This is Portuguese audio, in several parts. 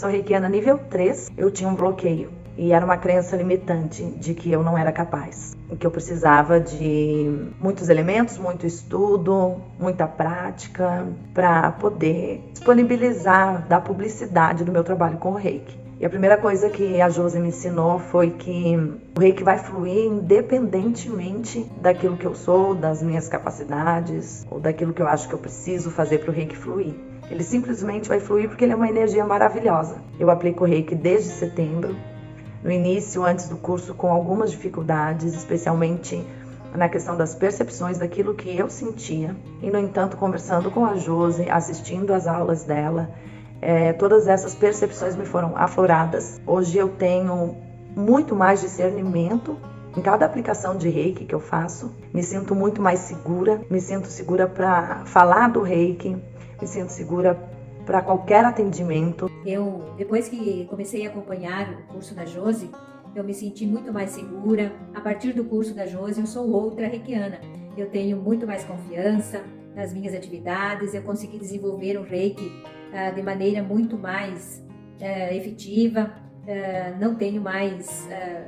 sou reikiana nível 3, eu tinha um bloqueio. E era uma crença limitante de que eu não era capaz. Que eu precisava de muitos elementos, muito estudo, muita prática para poder disponibilizar, dar publicidade do meu trabalho com o Reiki. E a primeira coisa que a Josi me ensinou foi que o Reiki vai fluir independentemente daquilo que eu sou, das minhas capacidades ou daquilo que eu acho que eu preciso fazer para o Reiki fluir. Ele simplesmente vai fluir porque ele é uma energia maravilhosa. Eu aplico o Reiki desde setembro. No início, antes do curso, com algumas dificuldades, especialmente na questão das percepções daquilo que eu sentia. E, no entanto, conversando com a Josi, assistindo às aulas dela, todas essas percepções me foram afloradas. Hoje eu tenho muito mais discernimento em cada aplicação de Reiki que eu faço. Me sinto muito mais segura, me sinto segura para falar do Reiki, me sinto segura para qualquer atendimento. Depois que comecei a acompanhar o curso da Josi, eu me senti muito mais segura. A partir do curso da Josi, eu sou outra reikiana. Eu tenho muito mais confiança nas minhas atividades, eu consegui desenvolver o Reiki de maneira muito mais efetiva, não tenho mais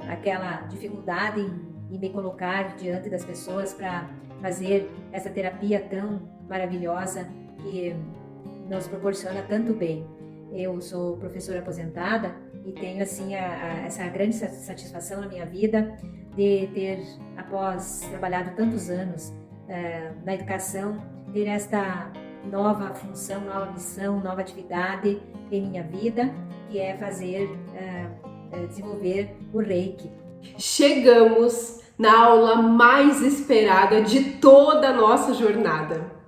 aquela dificuldade em me colocar diante das pessoas para fazer essa terapia tão maravilhosa que nos proporciona tanto bem. Eu sou professora aposentada e tenho assim essa grande satisfação na minha vida de ter, após trabalhado tantos anos na educação, ter esta nova função, nova missão, nova atividade em minha vida, que é desenvolver o Reiki. Chegamos na aula mais esperada de toda a nossa jornada.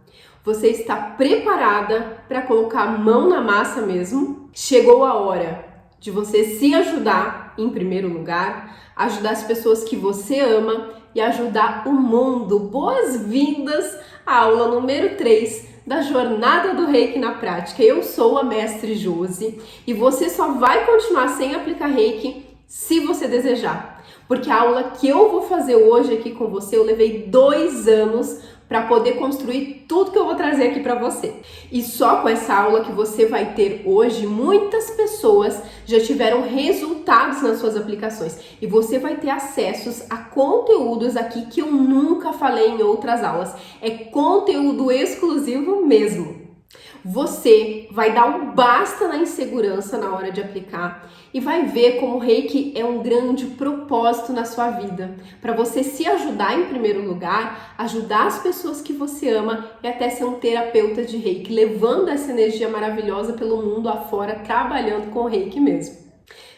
Você está preparada para colocar a mão na massa mesmo? Chegou a hora de você se ajudar, em primeiro lugar, ajudar as pessoas que você ama e ajudar o mundo. Boas-vindas à aula número 3 da Jornada do Reiki na Prática. Eu sou a Mestre Josi e você só vai continuar sem aplicar Reiki se você desejar. Porque a aula que eu vou fazer hoje aqui com você, eu levei 2 anos para poder construir tudo que eu vou trazer aqui para você. E só com essa aula que você vai ter hoje, muitas pessoas já tiveram resultados nas suas aplicações. E você vai ter acessos a conteúdos aqui que eu nunca falei em outras aulas. É conteúdo exclusivo mesmo. Você vai dar um basta na insegurança na hora de aplicar e vai ver como o Reiki é um grande propósito na sua vida, para você se ajudar em primeiro lugar, ajudar as pessoas que você ama e até ser um terapeuta de Reiki, levando essa energia maravilhosa pelo mundo afora, trabalhando com o Reiki mesmo.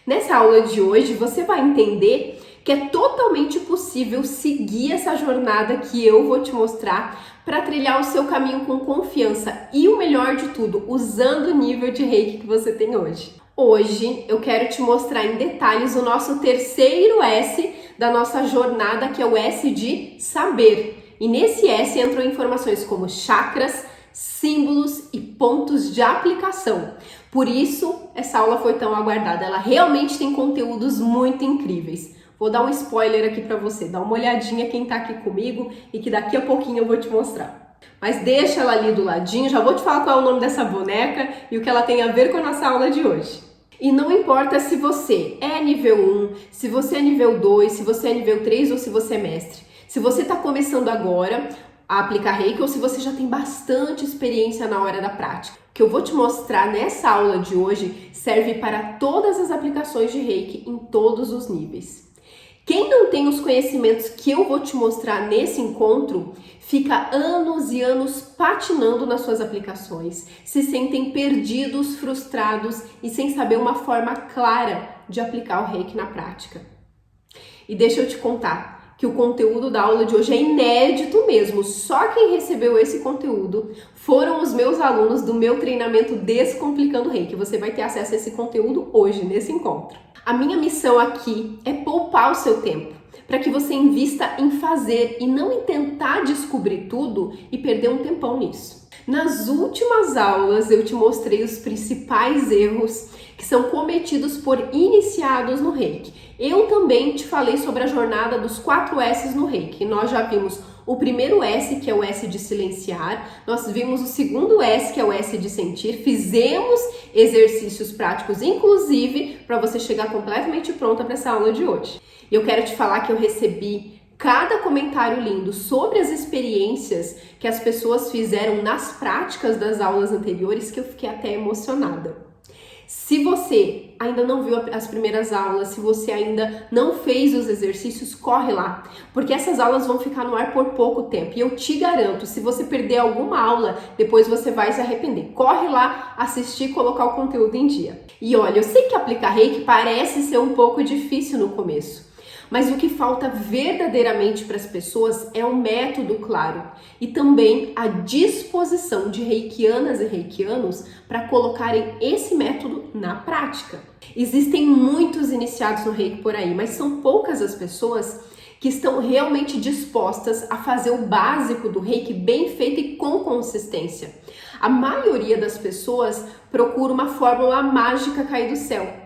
Nessa aula de hoje você vai entender que é totalmente possível seguir essa jornada que eu vou te mostrar para trilhar o seu caminho com confiança e o melhor de tudo, usando o nível de Reiki que você tem hoje. Hoje eu quero te mostrar em detalhes o nosso terceiro S da nossa jornada, que é o S de saber. E nesse S entram informações como chakras, símbolos e pontos de aplicação. Por isso, essa aula foi tão aguardada. Ela realmente tem conteúdos muito incríveis. Vou dar um spoiler aqui para você. Dá uma olhadinha quem tá aqui comigo e que daqui a pouquinho eu vou te mostrar. Mas deixa ela ali do ladinho, já vou te falar qual é o nome dessa boneca e o que ela tem a ver com a nossa aula de hoje. E não importa se você é nível 1, se você é nível 2, se você é nível 3 ou se você é mestre. Se você está começando agora a aplicar Reiki ou se você já tem bastante experiência na hora da prática. O que eu vou te mostrar nessa aula de hoje serve para todas as aplicações de Reiki em todos os níveis. Quem não tem os conhecimentos que eu vou te mostrar nesse encontro, fica anos e anos patinando nas suas aplicações, se sentem perdidos, frustrados e sem saber uma forma clara de aplicar o Reiki na prática. E deixa eu te contar que o conteúdo da aula de hoje é inédito mesmo, só quem recebeu esse conteúdo foram os meus alunos do meu treinamento Descomplicando Reiki. Você vai ter acesso a esse conteúdo hoje, nesse encontro. A minha missão aqui é poupar o seu tempo, para que você invista em fazer e não em tentar descobrir tudo e perder um tempão nisso. Nas últimas aulas eu te mostrei os principais erros que são cometidos por iniciados no Reiki. Eu também te falei sobre a jornada dos 4 S's no Reiki. Nós já vimos o primeiro S, que é o S de silenciar, nós vimos o segundo S, que é o S de sentir, fizemos exercícios práticos, inclusive, para você chegar completamente pronta para essa aula de hoje. E eu quero te falar que eu recebi cada comentário lindo sobre as experiências que as pessoas fizeram nas práticas das aulas anteriores, que eu fiquei até emocionada. Se você ainda não viu as primeiras aulas, se você ainda não fez os exercícios, corre lá, porque essas aulas vão ficar no ar por pouco tempo. E eu te garanto, se você perder alguma aula, depois você vai se arrepender. Corre lá, assistir e colocar o conteúdo em dia. E olha, eu sei que aplicar Reiki parece ser um pouco difícil no começo, mas o que falta verdadeiramente para as pessoas é um método claro e também a disposição de reikianas e reikianos para colocarem esse método na prática. Existem muitos iniciados no Reiki por aí, mas são poucas as pessoas que estão realmente dispostas a fazer o básico do Reiki bem feito e com consistência. A maioria das pessoas procura uma fórmula mágica cair do céu.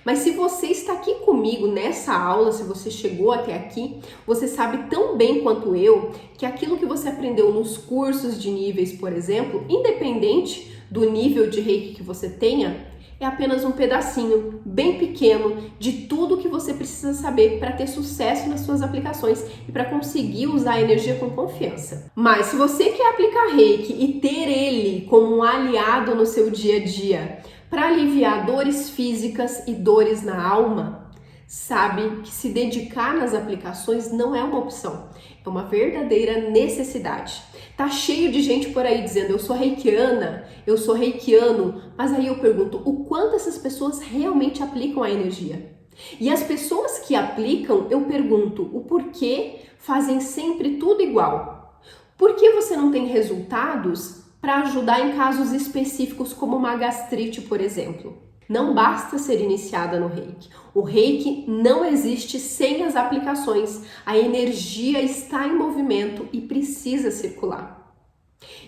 Mas se você está aqui comigo nessa aula, se você chegou até aqui, você sabe tão bem quanto eu que aquilo que você aprendeu nos cursos de níveis, por exemplo, independente do nível de Reiki que você tenha, é apenas um pedacinho bem pequeno de tudo que você precisa saber para ter sucesso nas suas aplicações e para conseguir usar a energia com confiança. Mas se você quer aplicar Reiki e ter ele como um aliado no seu dia a dia, para aliviar dores físicas e dores na alma, sabe que se dedicar nas aplicações não é uma opção, é uma verdadeira necessidade. Tá cheio de gente por aí dizendo, eu sou reikiana, eu sou reikiano, mas aí eu pergunto, o quanto essas pessoas realmente aplicam a energia? E as pessoas que aplicam, eu pergunto, o porquê fazem sempre tudo igual? Por que você não tem resultados para ajudar em casos específicos como uma gastrite, por exemplo? Não basta ser iniciada no Reiki. O Reiki não existe sem as aplicações. A energia está em movimento e precisa circular.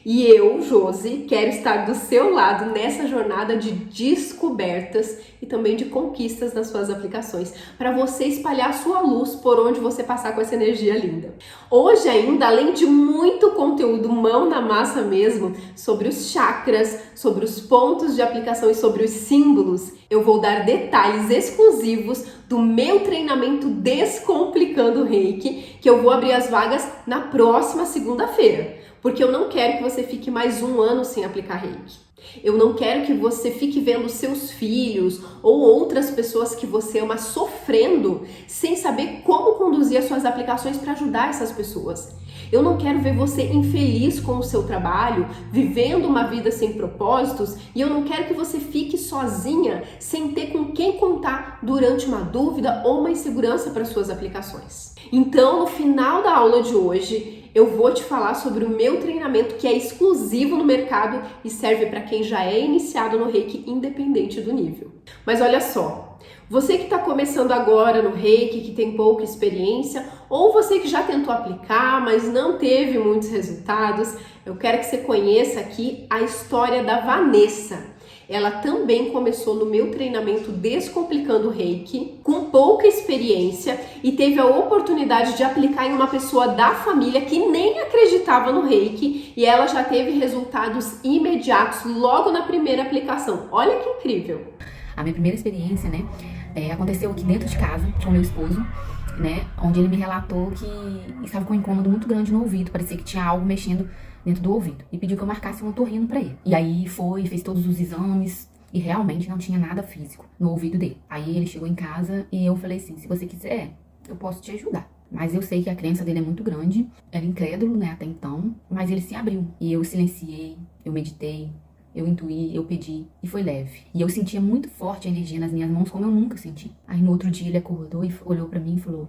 E eu, Josi, quero estar do seu lado nessa jornada de descobertas e também de conquistas nas suas aplicações, para você espalhar a sua luz por onde você passar com essa energia linda. Hoje ainda, além de muito conteúdo mão na massa mesmo, sobre os chakras, sobre os pontos de aplicação e sobre os símbolos, eu vou dar detalhes exclusivos do meu treinamento Descomplicando Reiki, que eu vou abrir as vagas na próxima segunda-feira. Porque eu não quero que você fique mais um ano sem aplicar Reiki. Eu não quero que você fique vendo seus filhos ou outras pessoas que você ama sofrendo sem saber como conduzir as suas aplicações para ajudar essas pessoas. Eu não quero ver você infeliz com o seu trabalho, vivendo uma vida sem propósitos, e eu não quero que você fique sozinha sem ter com quem contar durante uma dúvida ou uma insegurança para suas aplicações. Então, no final da aula de hoje, eu vou te falar sobre o meu treinamento que é exclusivo no mercado e serve para quem já é iniciado no Reiki, independente do nível. Mas olha só, você que está começando agora no Reiki, que tem pouca experiência, ou você que já tentou aplicar, mas não teve muitos resultados, eu quero que você conheça aqui a história da Vanessa. Ela também começou no meu treinamento Descomplicando Reiki, com pouca experiência, e teve a oportunidade de aplicar em uma pessoa da família que nem acreditava no Reiki, e ela já teve resultados imediatos logo na primeira aplicação. Olha que incrível! A minha primeira experiência, aconteceu aqui dentro de casa com meu esposo, onde ele me relatou que estava com um incômodo muito grande no ouvido, parecia que tinha algo mexendo dentro do ouvido, e pediu que eu marcasse um otorrino pra ele. E aí fez todos os exames e realmente não tinha nada físico no ouvido dele. Aí ele chegou em casa e eu falei assim, se você quiser, eu posso te ajudar. Mas eu sei que a crença dele é muito grande, era incrédulo, até então, mas ele se abriu. E eu silenciei, eu meditei, eu intuí, eu pedi, e foi leve. E eu sentia muito forte a energia nas minhas mãos, como eu nunca senti. Aí no outro dia ele acordou e olhou pra mim e falou,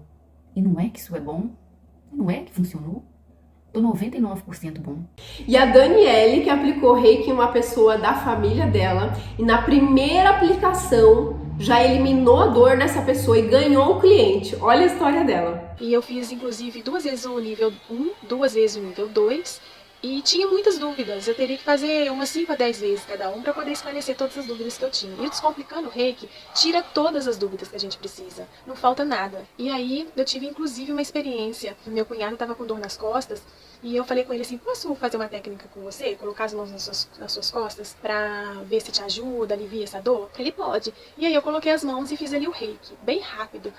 e não é que isso é bom? Não é que funcionou? Tô 99% bom. E a Daniele, que aplicou Reiki em uma pessoa da família dela, e na primeira aplicação já eliminou a dor nessa pessoa e ganhou um cliente. Olha a história dela. E eu fiz, inclusive, 2 vezes o nível 1, 2 vezes o nível 2. E tinha muitas dúvidas, eu teria que fazer umas 5 a 10 vezes cada um para poder esclarecer todas as dúvidas que eu tinha. E o Descomplicando o Reiki tira todas as dúvidas que a gente precisa, não falta nada. E aí eu tive inclusive uma experiência, meu cunhado estava com dor nas costas, e eu falei com ele assim, posso fazer uma técnica com você? Colocar as mãos nas suas costas pra ver se te ajuda, alivia essa dor? Ele pode. E aí eu coloquei as mãos e fiz ali o Reiki, bem rápido.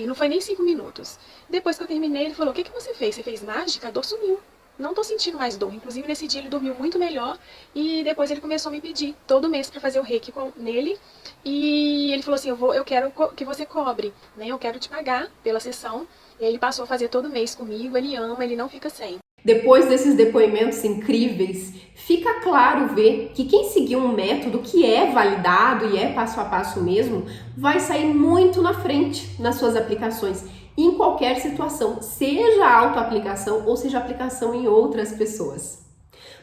Não foi nem 5 minutos. Depois que eu terminei, ele falou, o que você fez? Você fez mágica? A dor sumiu. Não tô sentindo mais dor. Inclusive, nesse dia ele dormiu muito melhor. E depois ele começou a me pedir todo mês para fazer o Reiki nele. E ele falou assim, eu quero que você cobre, né? Eu quero te pagar pela sessão. Ele passou a fazer todo mês comigo. Ele ama, ele não fica sem. Depois desses depoimentos incríveis, fica claro ver que quem seguir um método que é validado e é passo a passo mesmo, vai sair muito na frente nas suas aplicações. Em qualquer situação, seja autoaplicação ou seja aplicação em outras pessoas.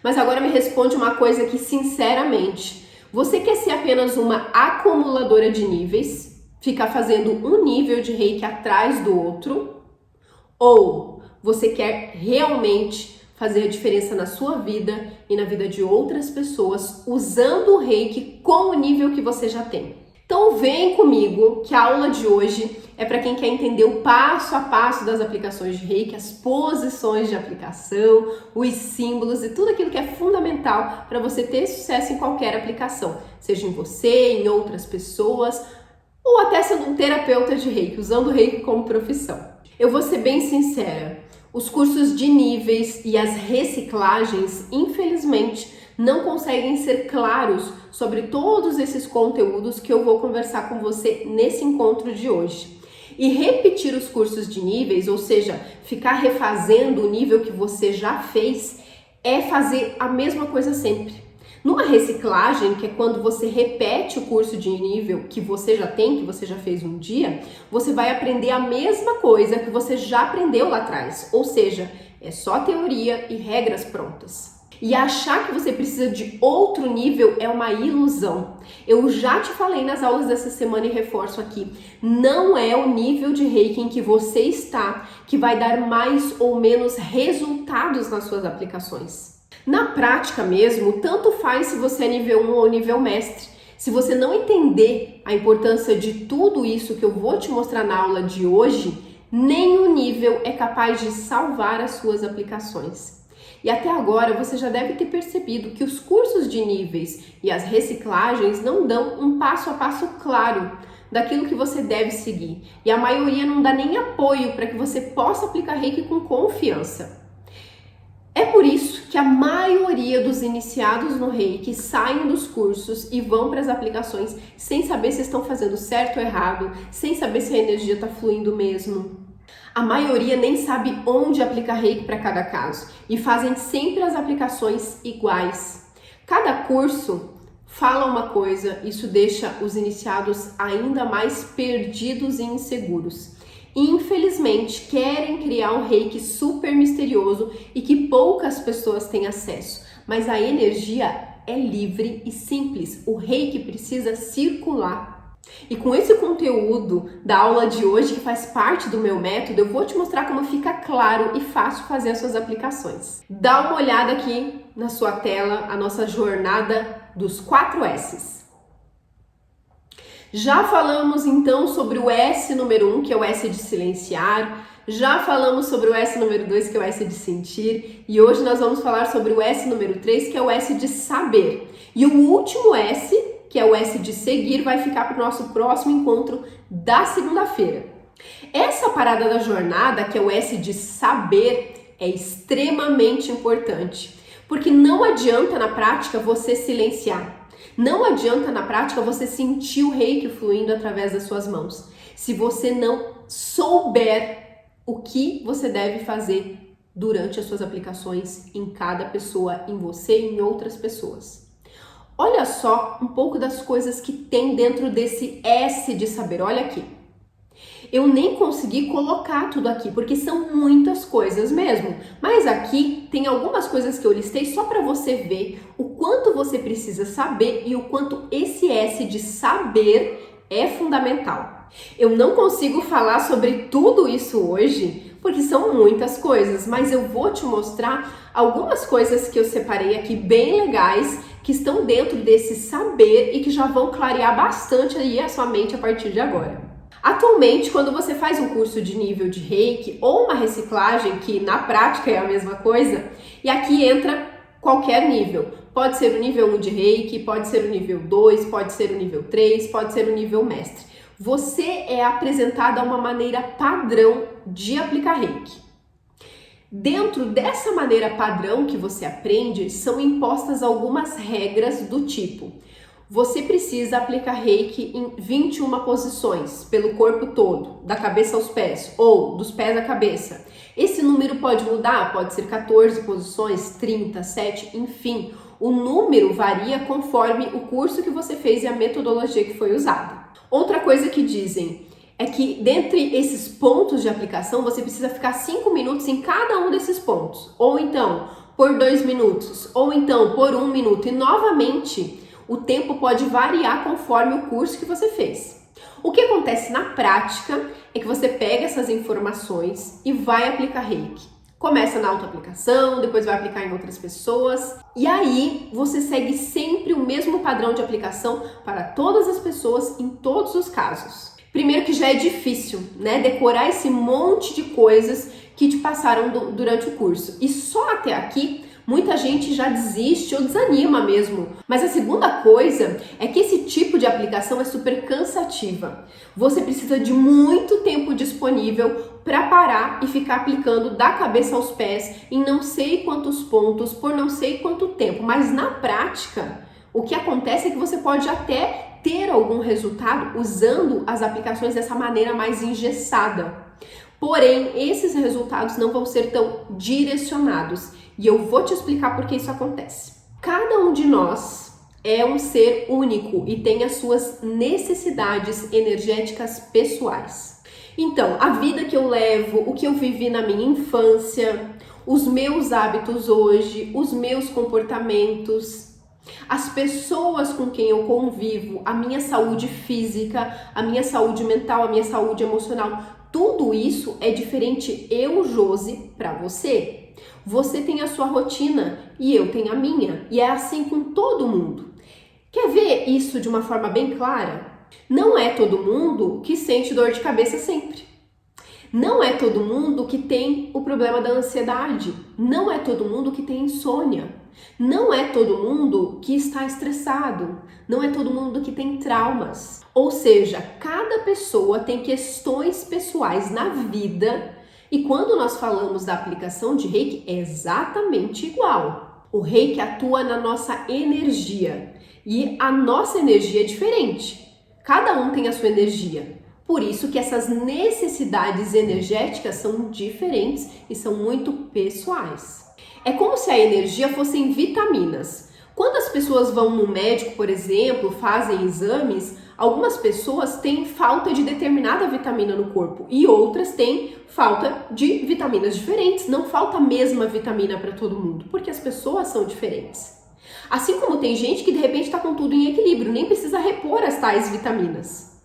Mas agora me responde uma coisa aqui sinceramente. Você quer ser apenas uma acumuladora de níveis? Ficar fazendo um nível de Reiki atrás do outro? Ou você quer realmente fazer a diferença na sua vida e na vida de outras pessoas usando o Reiki com o nível que você já tem? Então vem comigo que a aula de hoje é para quem quer entender o passo a passo das aplicações de Reiki, as posições de aplicação, os símbolos e tudo aquilo que é fundamental para você ter sucesso em qualquer aplicação, seja em você, em outras pessoas ou até sendo um terapeuta de Reiki, usando o Reiki como profissão. Eu vou ser bem sincera, os cursos de níveis e as reciclagens, infelizmente, não conseguem ser claros sobre todos esses conteúdos que eu vou conversar com você nesse encontro de hoje. E repetir os cursos de níveis, ou seja, ficar refazendo o nível que você já fez, é fazer a mesma coisa sempre. Numa reciclagem, que é quando você repete o curso de nível que você já tem, que você já fez um dia, você vai aprender a mesma coisa que você já aprendeu lá atrás, ou seja, é só teoria e regras prontas. E achar que você precisa de outro nível é uma ilusão. Eu já te falei nas aulas dessa semana e reforço aqui. Não é o nível de Reiki em que você está que vai dar mais ou menos resultados nas suas aplicações. Na prática mesmo, tanto faz se você é nível 1 ou nível mestre. Se você não entender a importância de tudo isso que eu vou te mostrar na aula de hoje, nenhum nível é capaz de salvar as suas aplicações. E até agora você já deve ter percebido que os cursos de níveis e as reciclagens não dão um passo a passo claro daquilo que você deve seguir. E a maioria não dá nem apoio para que você possa aplicar Reiki com confiança. É por isso que a maioria dos iniciados no Reiki saem dos cursos e vão para as aplicações sem saber se estão fazendo certo ou errado, sem saber se a energia está fluindo mesmo. A maioria nem sabe onde aplicar Reiki para cada caso e fazem sempre as aplicações iguais. Cada curso fala uma coisa, isso deixa os iniciados ainda mais perdidos e inseguros. E, infelizmente, querem criar um Reiki super misterioso e que poucas pessoas têm acesso. Mas a energia é livre e simples. O Reiki precisa circular. E com esse conteúdo da aula de hoje, que faz parte do meu método, eu vou te mostrar como fica claro e fácil fazer as suas aplicações. Dá uma olhada aqui na sua tela, a nossa jornada dos 4 S's. Já falamos então sobre o S número 1, que é o S de silenciar. Já falamos sobre o S número 2, que é o S de sentir. E hoje nós vamos falar sobre o S número 3, que é o S de saber. E o último S, que é o S de seguir, vai ficar para o nosso próximo encontro da segunda-feira. Essa parada da jornada, que é o S de saber, é extremamente importante, porque não adianta na prática você silenciar, não adianta na prática você sentir o Reiki fluindo através das suas mãos, se você não souber o que você deve fazer durante as suas aplicações em cada pessoa, em você e em outras pessoas. Olha só um pouco das coisas que tem dentro desse S de saber. Olha aqui. Eu nem consegui colocar tudo aqui, porque são muitas coisas mesmo. Mas aqui tem algumas coisas que eu listei só para você ver o quanto você precisa saber e o quanto esse S de saber é fundamental. Eu não consigo falar sobre tudo isso hoje, porque são muitas coisas, mas eu vou te mostrar algumas coisas que eu separei aqui bem legais, que estão dentro desse saber e que já vão clarear bastante aí a sua mente a partir de agora. Atualmente, quando você faz um curso de nível de Reiki ou uma reciclagem, que na prática é a mesma coisa, e aqui entra qualquer nível. Pode ser o nível 1 de Reiki, pode ser o nível 2, pode ser o nível 3, pode ser o nível mestre. Você é apresentado a uma maneira padrão de aplicar Reiki. Dentro dessa maneira padrão que você aprende, são impostas algumas regras do tipo: você precisa aplicar Reiki em 21 posições, pelo corpo todo, da cabeça aos pés, ou dos pés à cabeça. Esse número pode mudar, pode ser 14 posições, 30, 7, enfim. O número varia conforme o curso que você fez e a metodologia que foi usada. Outra coisa que dizem é que dentre esses pontos de aplicação, você precisa ficar 5 minutos em cada um desses pontos. Ou então, por 2 minutos, ou então, por 1 minuto. E novamente, o tempo pode variar conforme o curso que você fez. O que acontece na prática é que você pega essas informações e vai aplicar Reiki. Começa na autoaplicação, depois vai aplicar em outras pessoas. E aí, você segue sempre o mesmo padrão de aplicação para todas as pessoas em todos os casos. Primeiro que já é difícil, né? Decorar esse monte de coisas que te passaram durante o curso. E só até aqui, muita gente já desiste ou desanima mesmo. Mas a segunda coisa é que esse tipo de aplicação é super cansativa. Você precisa de muito tempo disponível para parar e ficar aplicando da cabeça aos pés em não sei quantos pontos por não sei quanto tempo. Mas na prática, o que acontece é que você pode até ter algum resultado usando as aplicações dessa maneira mais engessada. Porém, esses resultados não vão ser tão direcionados. E eu vou te explicar por que isso acontece. Cada um de nós é um ser único e tem as suas necessidades energéticas pessoais. Então, a vida que eu levo, o que eu vivi na minha infância, os meus hábitos hoje, os meus comportamentos, as pessoas com quem eu convivo, a minha saúde física, a minha saúde mental, a minha saúde emocional, tudo isso é diferente eu, Josi, para você. Você tem a sua rotina e eu tenho a minha. E é assim com todo mundo. Quer ver isso de uma forma bem clara? Não é todo mundo que sente dor de cabeça sempre. Não é todo mundo que tem o problema da ansiedade. Não é todo mundo que tem insônia. Não é todo mundo que está estressado. Não é todo mundo que tem traumas. Ou seja, cada pessoa tem questões pessoais na vida. E quando nós falamos da aplicação de Reiki, é exatamente igual. O Reiki atua na nossa energia e a nossa energia é diferente. Cada um tem a sua energia. Por isso que essas necessidades energéticas são diferentes e são muito pessoais. É como se a energia fossem vitaminas. Quando as pessoas vão no médico, por exemplo, fazem exames, algumas pessoas têm falta de determinada vitamina no corpo e outras têm falta de vitaminas diferentes. Não falta a mesma vitamina para todo mundo, porque as pessoas são diferentes. Assim como tem gente que de repente está com tudo em equilíbrio, nem precisa repor as tais vitaminas.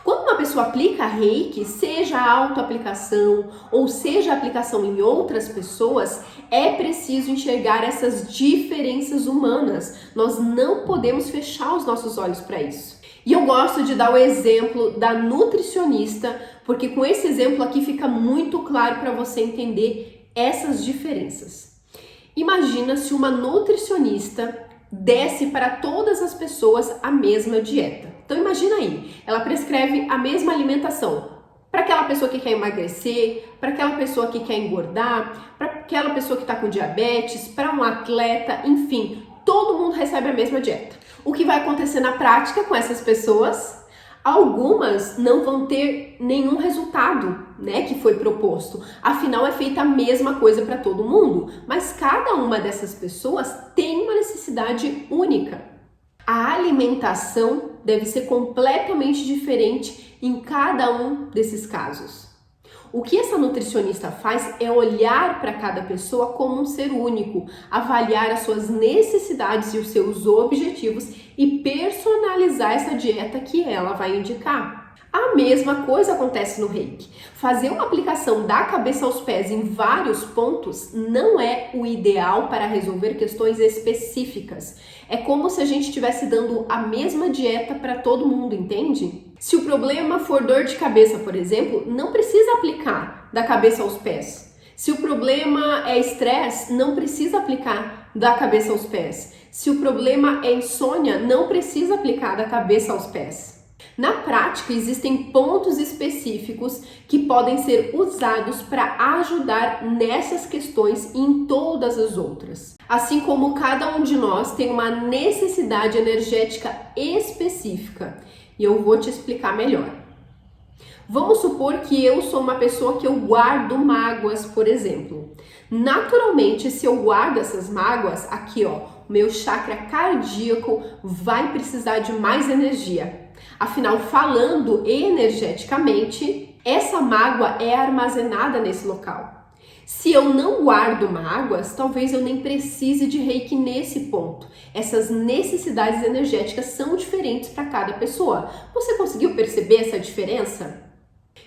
Quando uma pessoa aplica Reiki, seja a autoaplicação ou seja a aplicação em outras pessoas, é preciso enxergar essas diferenças humanas. Nós não podemos fechar os nossos olhos para isso. E eu gosto de dar o exemplo da nutricionista, porque com esse exemplo aqui fica muito claro para você entender essas diferenças. Imagina se uma nutricionista desse para todas as pessoas a mesma dieta. Então imagina aí, ela prescreve a mesma alimentação para aquela pessoa que quer emagrecer, para aquela pessoa que quer engordar, para aquela pessoa que está com diabetes, para um atleta, enfim, todo mundo recebe a mesma dieta. O que vai acontecer na prática com essas pessoas? Algumas não vão ter nenhum resultado, né, que foi proposto. Afinal, é feita a mesma coisa para todo mundo, mas cada uma dessas pessoas tem uma necessidade única. A alimentação deve ser completamente diferente em cada um desses casos. O que essa nutricionista faz é olhar para cada pessoa como um ser único, avaliar as suas necessidades e os seus objetivos e personalizar essa dieta que ela vai indicar. A mesma coisa acontece no Reiki. Fazer uma aplicação da cabeça aos pés em vários pontos não é o ideal para resolver questões específicas. É como se a gente estivesse dando a mesma dieta para todo mundo, entende? Se o problema for dor de cabeça, por exemplo, não precisa aplicar da cabeça aos pés. Se o problema é estresse, não precisa aplicar da cabeça aos pés. Se o problema é insônia, não precisa aplicar da cabeça aos pés. Na prática, existem pontos específicos que podem ser usados para ajudar nessas questões e em todas as outras. Assim como cada um de nós tem uma necessidade energética específica. E eu vou te explicar melhor. Vamos supor que eu sou uma pessoa que eu guardo mágoas, por exemplo. Naturalmente, se eu guardo essas mágoas, aqui ó, meu chakra cardíaco vai precisar de mais energia. Afinal, falando energeticamente, essa mágoa é armazenada nesse local. Se eu não guardo mágoas, talvez eu nem precise de Reiki nesse ponto. Essas necessidades energéticas são diferentes para cada pessoa. Você conseguiu perceber essa diferença?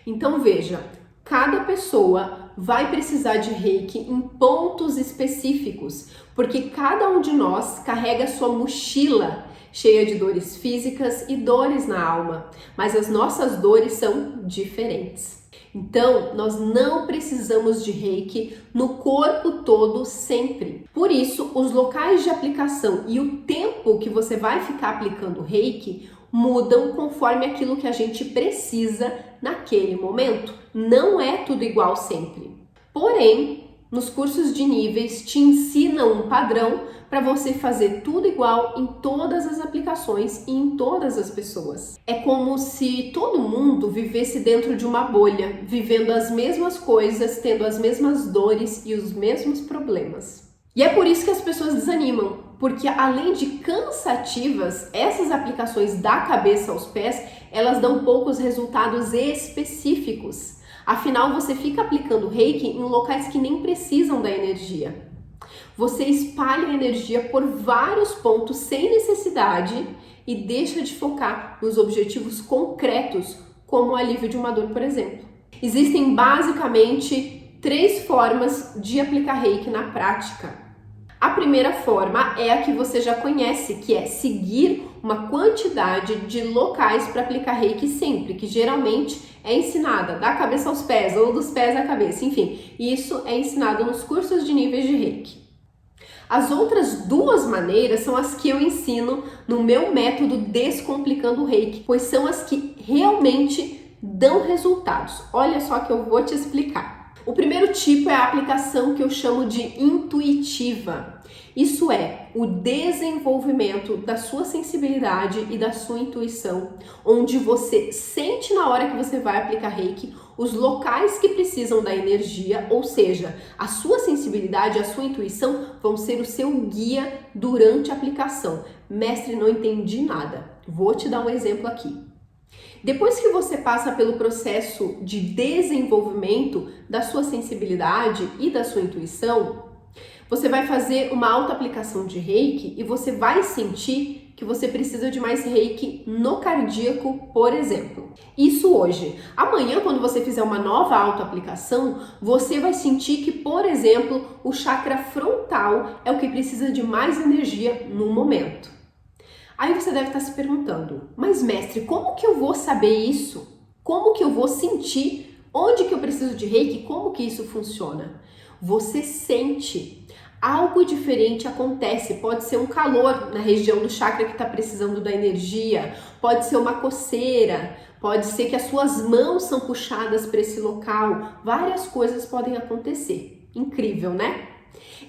Então veja, cada pessoa vai precisar de Reiki em pontos específicos, porque cada um de nós carrega sua mochila cheia de dores físicas e dores na alma, mas as nossas dores são diferentes. Então, nós não precisamos de Reiki no corpo todo sempre. Por isso, os locais de aplicação e o tempo que você vai ficar aplicando Reiki mudam conforme aquilo que a gente precisa naquele momento. Não é tudo igual sempre. Porém, nos cursos de níveis te ensinam um padrão para você fazer tudo igual em todas as aplicações e em todas as pessoas. É como se todo mundo vivesse dentro de uma bolha, vivendo as mesmas coisas, tendo as mesmas dores e os mesmos problemas. E é por isso que as pessoas desanimam, porque além de cansativas, essas aplicações da cabeça aos pés, elas dão poucos resultados específicos. Afinal, você fica aplicando Reiki em locais que nem precisam da energia. Você espalha a energia por vários pontos sem necessidade e deixa de focar nos objetivos concretos, como o alívio de uma dor, por exemplo. Existem basicamente 3 formas de aplicar Reiki na prática. A primeira forma é a que você já conhece, que é seguir uma quantidade de locais para aplicar Reiki sempre, que geralmente é ensinada da cabeça aos pés ou dos pés à cabeça, enfim, isso é ensinado nos cursos de níveis de Reiki. As outras 2 maneiras são as que eu ensino no meu método Descomplicando o Reiki, pois são as que realmente dão resultados. Olha só que eu vou te explicar. O primeiro tipo é a aplicação que eu chamo de intuitiva. Isso é o desenvolvimento da sua sensibilidade e da sua intuição, onde você sente na hora que você vai aplicar Reiki os locais que precisam da energia, ou seja, a sua sensibilidade e a sua intuição vão ser o seu guia durante a aplicação. Mestre, não entendi nada. Vou te dar um exemplo aqui. Depois que você passa pelo processo de desenvolvimento da sua sensibilidade e da sua intuição, você vai fazer uma autoaplicação de Reiki e você vai sentir que você precisa de mais Reiki no cardíaco, por exemplo. Isso hoje. Amanhã, quando você fizer uma nova autoaplicação, você vai sentir que, por exemplo, o chakra frontal é o que precisa de mais energia no momento. Aí você deve estar se perguntando, mas mestre, como que eu vou saber isso? Como que eu vou sentir onde que eu preciso de Reiki? Como que isso funciona? Você sente. Algo diferente acontece, pode ser um calor na região do chakra que está precisando da energia, pode ser uma coceira, pode ser que as suas mãos são puxadas para esse local, várias coisas podem acontecer. Incrível, né?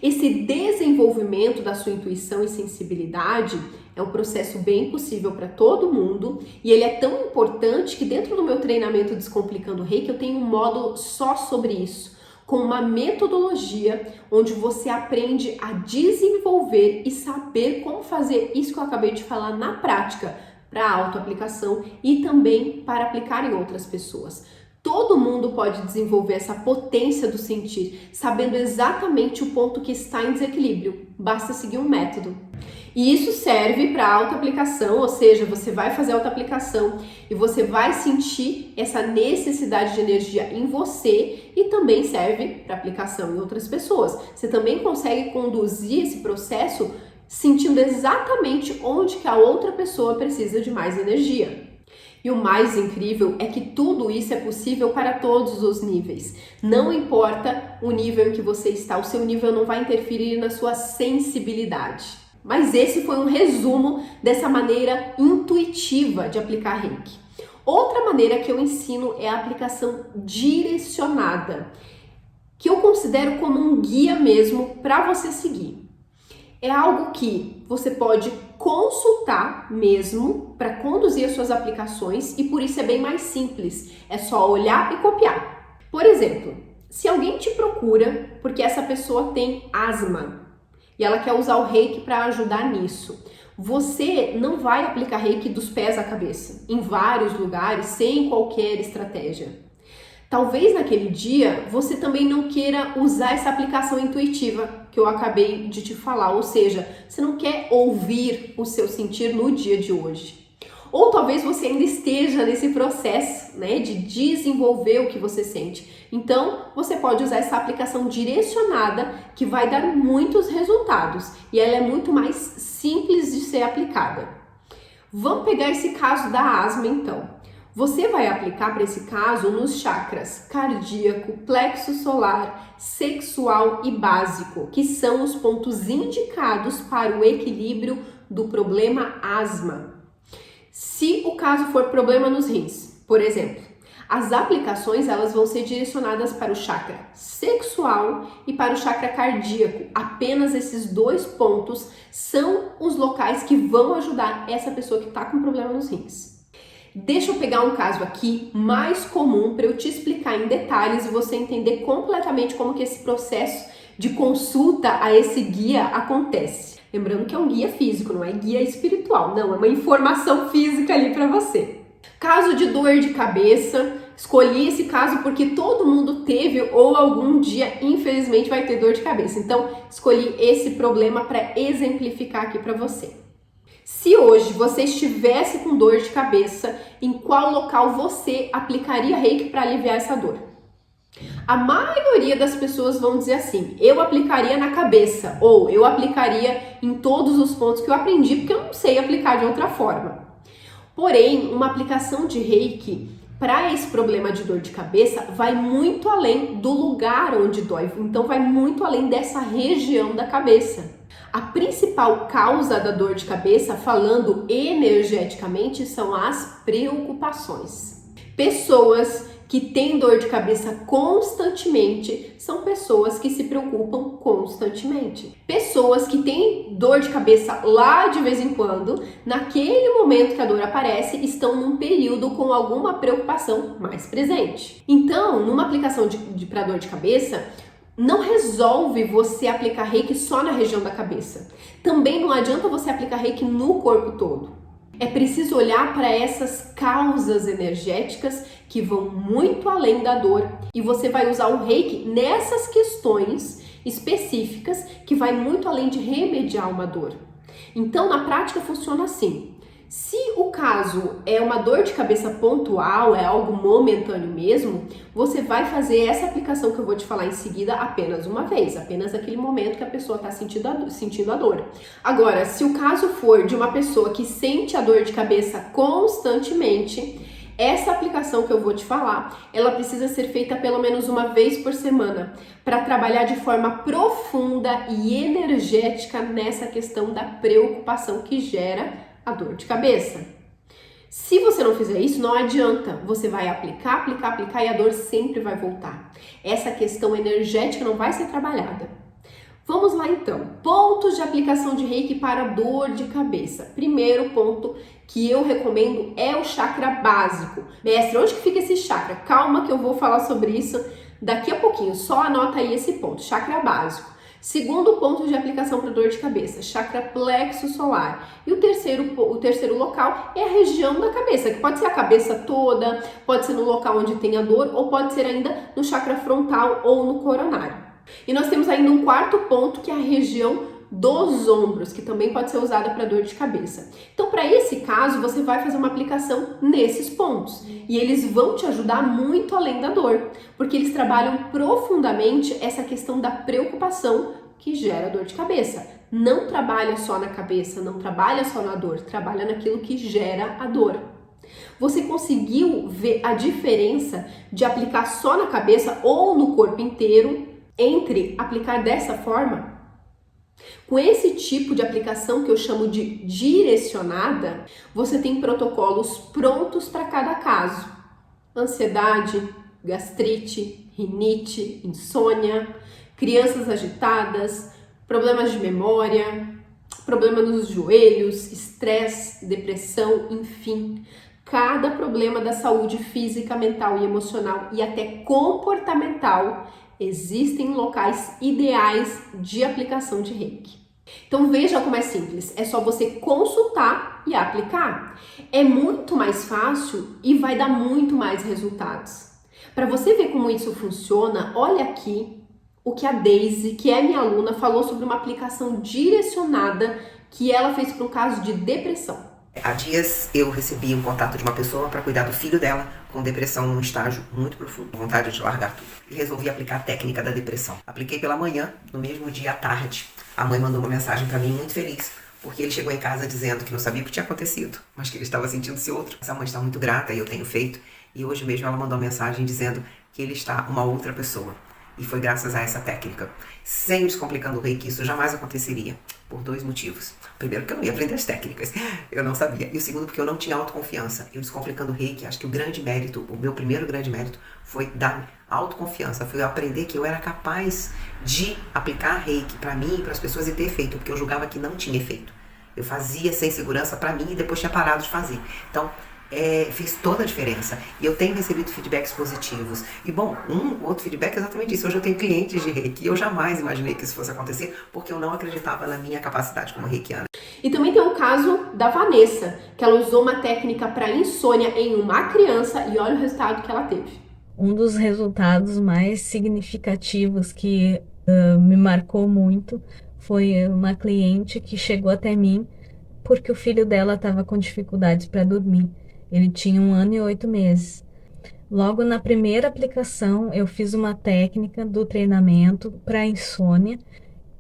Esse desenvolvimento da sua intuição e sensibilidade é um processo bem possível para todo mundo e ele é tão importante que dentro do meu treinamento Descomplicando o Reiki eu tenho um módulo só sobre isso, com uma metodologia onde você aprende a desenvolver e saber como fazer isso que eu acabei de falar na prática para autoaplicação e também para aplicar em outras pessoas. Todo mundo pode desenvolver essa potência do sentir, sabendo exatamente o ponto que está em desequilíbrio. Basta seguir um método. E isso serve para autoaplicação, ou seja, você vai fazer autoaplicação e você vai sentir essa necessidade de energia em você, e também serve para aplicação em outras pessoas. Você também consegue conduzir esse processo sentindo exatamente onde que a outra pessoa precisa de mais energia. E o mais incrível é que tudo isso é possível para todos os níveis. Não importa o nível em que você está, o seu nível não vai interferir na sua sensibilidade. Mas esse foi um resumo dessa maneira intuitiva de aplicar Reiki. Outra maneira que eu ensino é a aplicação direcionada, que eu considero como um guia mesmo para você seguir. É algo que você pode consultar mesmo para conduzir as suas aplicações, e por isso é bem mais simples. É só olhar e copiar. Por exemplo, se alguém te procura porque essa pessoa tem asma e ela quer usar o Reiki para ajudar nisso, você não vai aplicar Reiki dos pés à cabeça, em vários lugares, sem qualquer estratégia. Talvez naquele dia você também não queira usar essa aplicação intuitiva que eu acabei de te falar, ou seja, você não quer ouvir o seu sentir no dia de hoje. Ou talvez você ainda esteja nesse processo, né, de desenvolver o que você sente. Então, você pode usar essa aplicação direcionada, que vai dar muitos resultados, e ela é muito mais simples de ser aplicada. Vamos pegar esse caso da asma então. Você vai aplicar para esse caso nos chakras cardíaco, plexo solar, sexual e básico, que são os pontos indicados para o equilíbrio do problema asma. Se o caso for problema nos rins, por exemplo, as aplicações elas vão ser direcionadas para o chakra sexual e para o chakra cardíaco. Apenas esses dois pontos são os locais que vão ajudar essa pessoa que está com problema nos rins. Deixa eu pegar um caso aqui mais comum para eu te explicar em detalhes e você entender completamente como que esse processo de consulta a esse guia acontece. Lembrando que é um guia físico, não é guia espiritual, não, é uma informação física ali para você. Caso de dor de cabeça, escolhi esse caso porque todo mundo teve ou algum dia, infelizmente, vai ter dor de cabeça. Então, escolhi esse problema para exemplificar aqui para você. Se hoje você estivesse com dor de cabeça, em qual local você aplicaria Reiki para aliviar essa dor? A maioria das pessoas vão dizer assim, eu aplicaria na cabeça, ou eu aplicaria em todos os pontos que eu aprendi, porque eu não sei aplicar de outra forma. Porém, uma aplicação de Reiki para esse problema de dor de cabeça vai muito além do lugar onde dói, então vai muito além dessa região da cabeça. A principal causa da dor de cabeça, falando energeticamente, são as preocupações. Pessoas que têm dor de cabeça constantemente são pessoas que se preocupam constantemente. Pessoas que têm dor de cabeça lá de vez em quando, naquele momento que a dor aparece, estão num período com alguma preocupação mais presente. Então, numa aplicação para dor de cabeça, não resolve você aplicar Reiki só na região da cabeça. Também não adianta você aplicar Reiki no corpo todo. É preciso olhar para essas causas energéticas que vão muito além da dor. E você vai usar o Reiki nessas questões específicas que vai muito além de remediar uma dor. Então, na prática, funciona assim. Se o caso é uma dor de cabeça pontual, é algo momentâneo mesmo, você vai fazer essa aplicação que eu vou te falar em seguida apenas uma vez, apenas naquele momento que a pessoa está sentindo a dor. Agora, se o caso for de uma pessoa que sente a dor de cabeça constantemente, essa aplicação que eu vou te falar, ela precisa ser feita pelo menos uma vez por semana, para trabalhar de forma profunda e energética nessa questão da preocupação que gera a dor de cabeça. Se você não fizer isso, não adianta. Você vai aplicar e a dor sempre vai voltar. Essa questão energética não vai ser trabalhada. Vamos lá então. Pontos de aplicação de Reiki para dor de cabeça. Primeiro ponto que eu recomendo é o chakra básico. Mestre, onde que fica esse chakra? Calma que eu vou falar sobre isso daqui a pouquinho. Só anota aí esse ponto, chakra básico. Segundo ponto de aplicação para dor de cabeça, chakra plexo solar. E o terceiro local é a região da cabeça, que pode ser a cabeça toda, pode ser no local onde tem a dor, ou pode ser ainda no chakra frontal ou no coronário. E nós temos ainda um quarto ponto, que é a região dos ombros, que também pode ser usada para dor de cabeça. Então, para esse caso, você vai fazer uma aplicação nesses pontos e eles vão te ajudar muito além da dor, porque eles trabalham profundamente essa questão da preocupação que gera dor de cabeça. Não trabalha só na cabeça, não trabalha só na dor, trabalha naquilo que gera a dor. Você conseguiu ver a diferença de aplicar só na cabeça ou no corpo inteiro entre aplicar dessa forma? Com esse tipo de aplicação que eu chamo de direcionada, você tem protocolos prontos para cada caso. Ansiedade, gastrite, rinite, insônia, crianças agitadas, problemas de memória, problema nos joelhos, estresse, depressão, enfim. Cada problema da saúde física, mental e emocional e até comportamental, existem locais ideais de aplicação de Reiki. Então veja como é simples, é só você consultar e aplicar. É muito mais fácil e vai dar muito mais resultados. Para você ver como isso funciona, olha aqui o que a Daisy, que é minha aluna, falou sobre uma aplicação direcionada que ela fez para um caso de depressão. Há dias eu recebi um contato de uma pessoa para cuidar do filho dela com depressão num estágio muito profundo, vontade de largar tudo. E resolvi aplicar a técnica da depressão. Apliquei pela manhã, no mesmo dia à tarde. A mãe mandou uma mensagem para mim muito feliz, porque ele chegou em casa dizendo que não sabia o que tinha acontecido, mas que ele estava sentindo-se outro. Essa mãe está muito grata e eu tenho feito. E hoje mesmo ela mandou uma mensagem dizendo que ele está uma outra pessoa. E foi graças a essa técnica. Sem Descomplicando o Reiki, isso jamais aconteceria. Por 2 motivos. Primeiro, porque eu não ia aprender as técnicas. Eu não sabia. E o segundo, porque eu não tinha autoconfiança. E o Descomplicando o Reiki, acho que o grande mérito, o meu primeiro grande mérito, foi dar autoconfiança. Foi eu aprender que eu era capaz de aplicar Reiki para mim e para as pessoas e ter efeito. Porque eu julgava que não tinha efeito. Eu fazia sem segurança para mim e depois tinha parado de fazer. Então, fez toda a diferença. E eu tenho recebido feedbacks positivos. E bom, um outro feedback é exatamente isso. Hoje eu tenho clientes de Reiki. E eu jamais imaginei que isso fosse acontecer, porque eu não acreditava na minha capacidade como reikiana. E também tem o caso da Vanessa, que ela usou uma técnica para insônia em uma criança e olha o resultado que ela teve. Um dos resultados mais significativos que me marcou muito foi uma cliente que chegou até mim porque o filho dela estava com dificuldades para dormir. Ele tinha 1 ano e 8 meses. Logo na primeira aplicação, eu fiz uma técnica do treinamento para insônia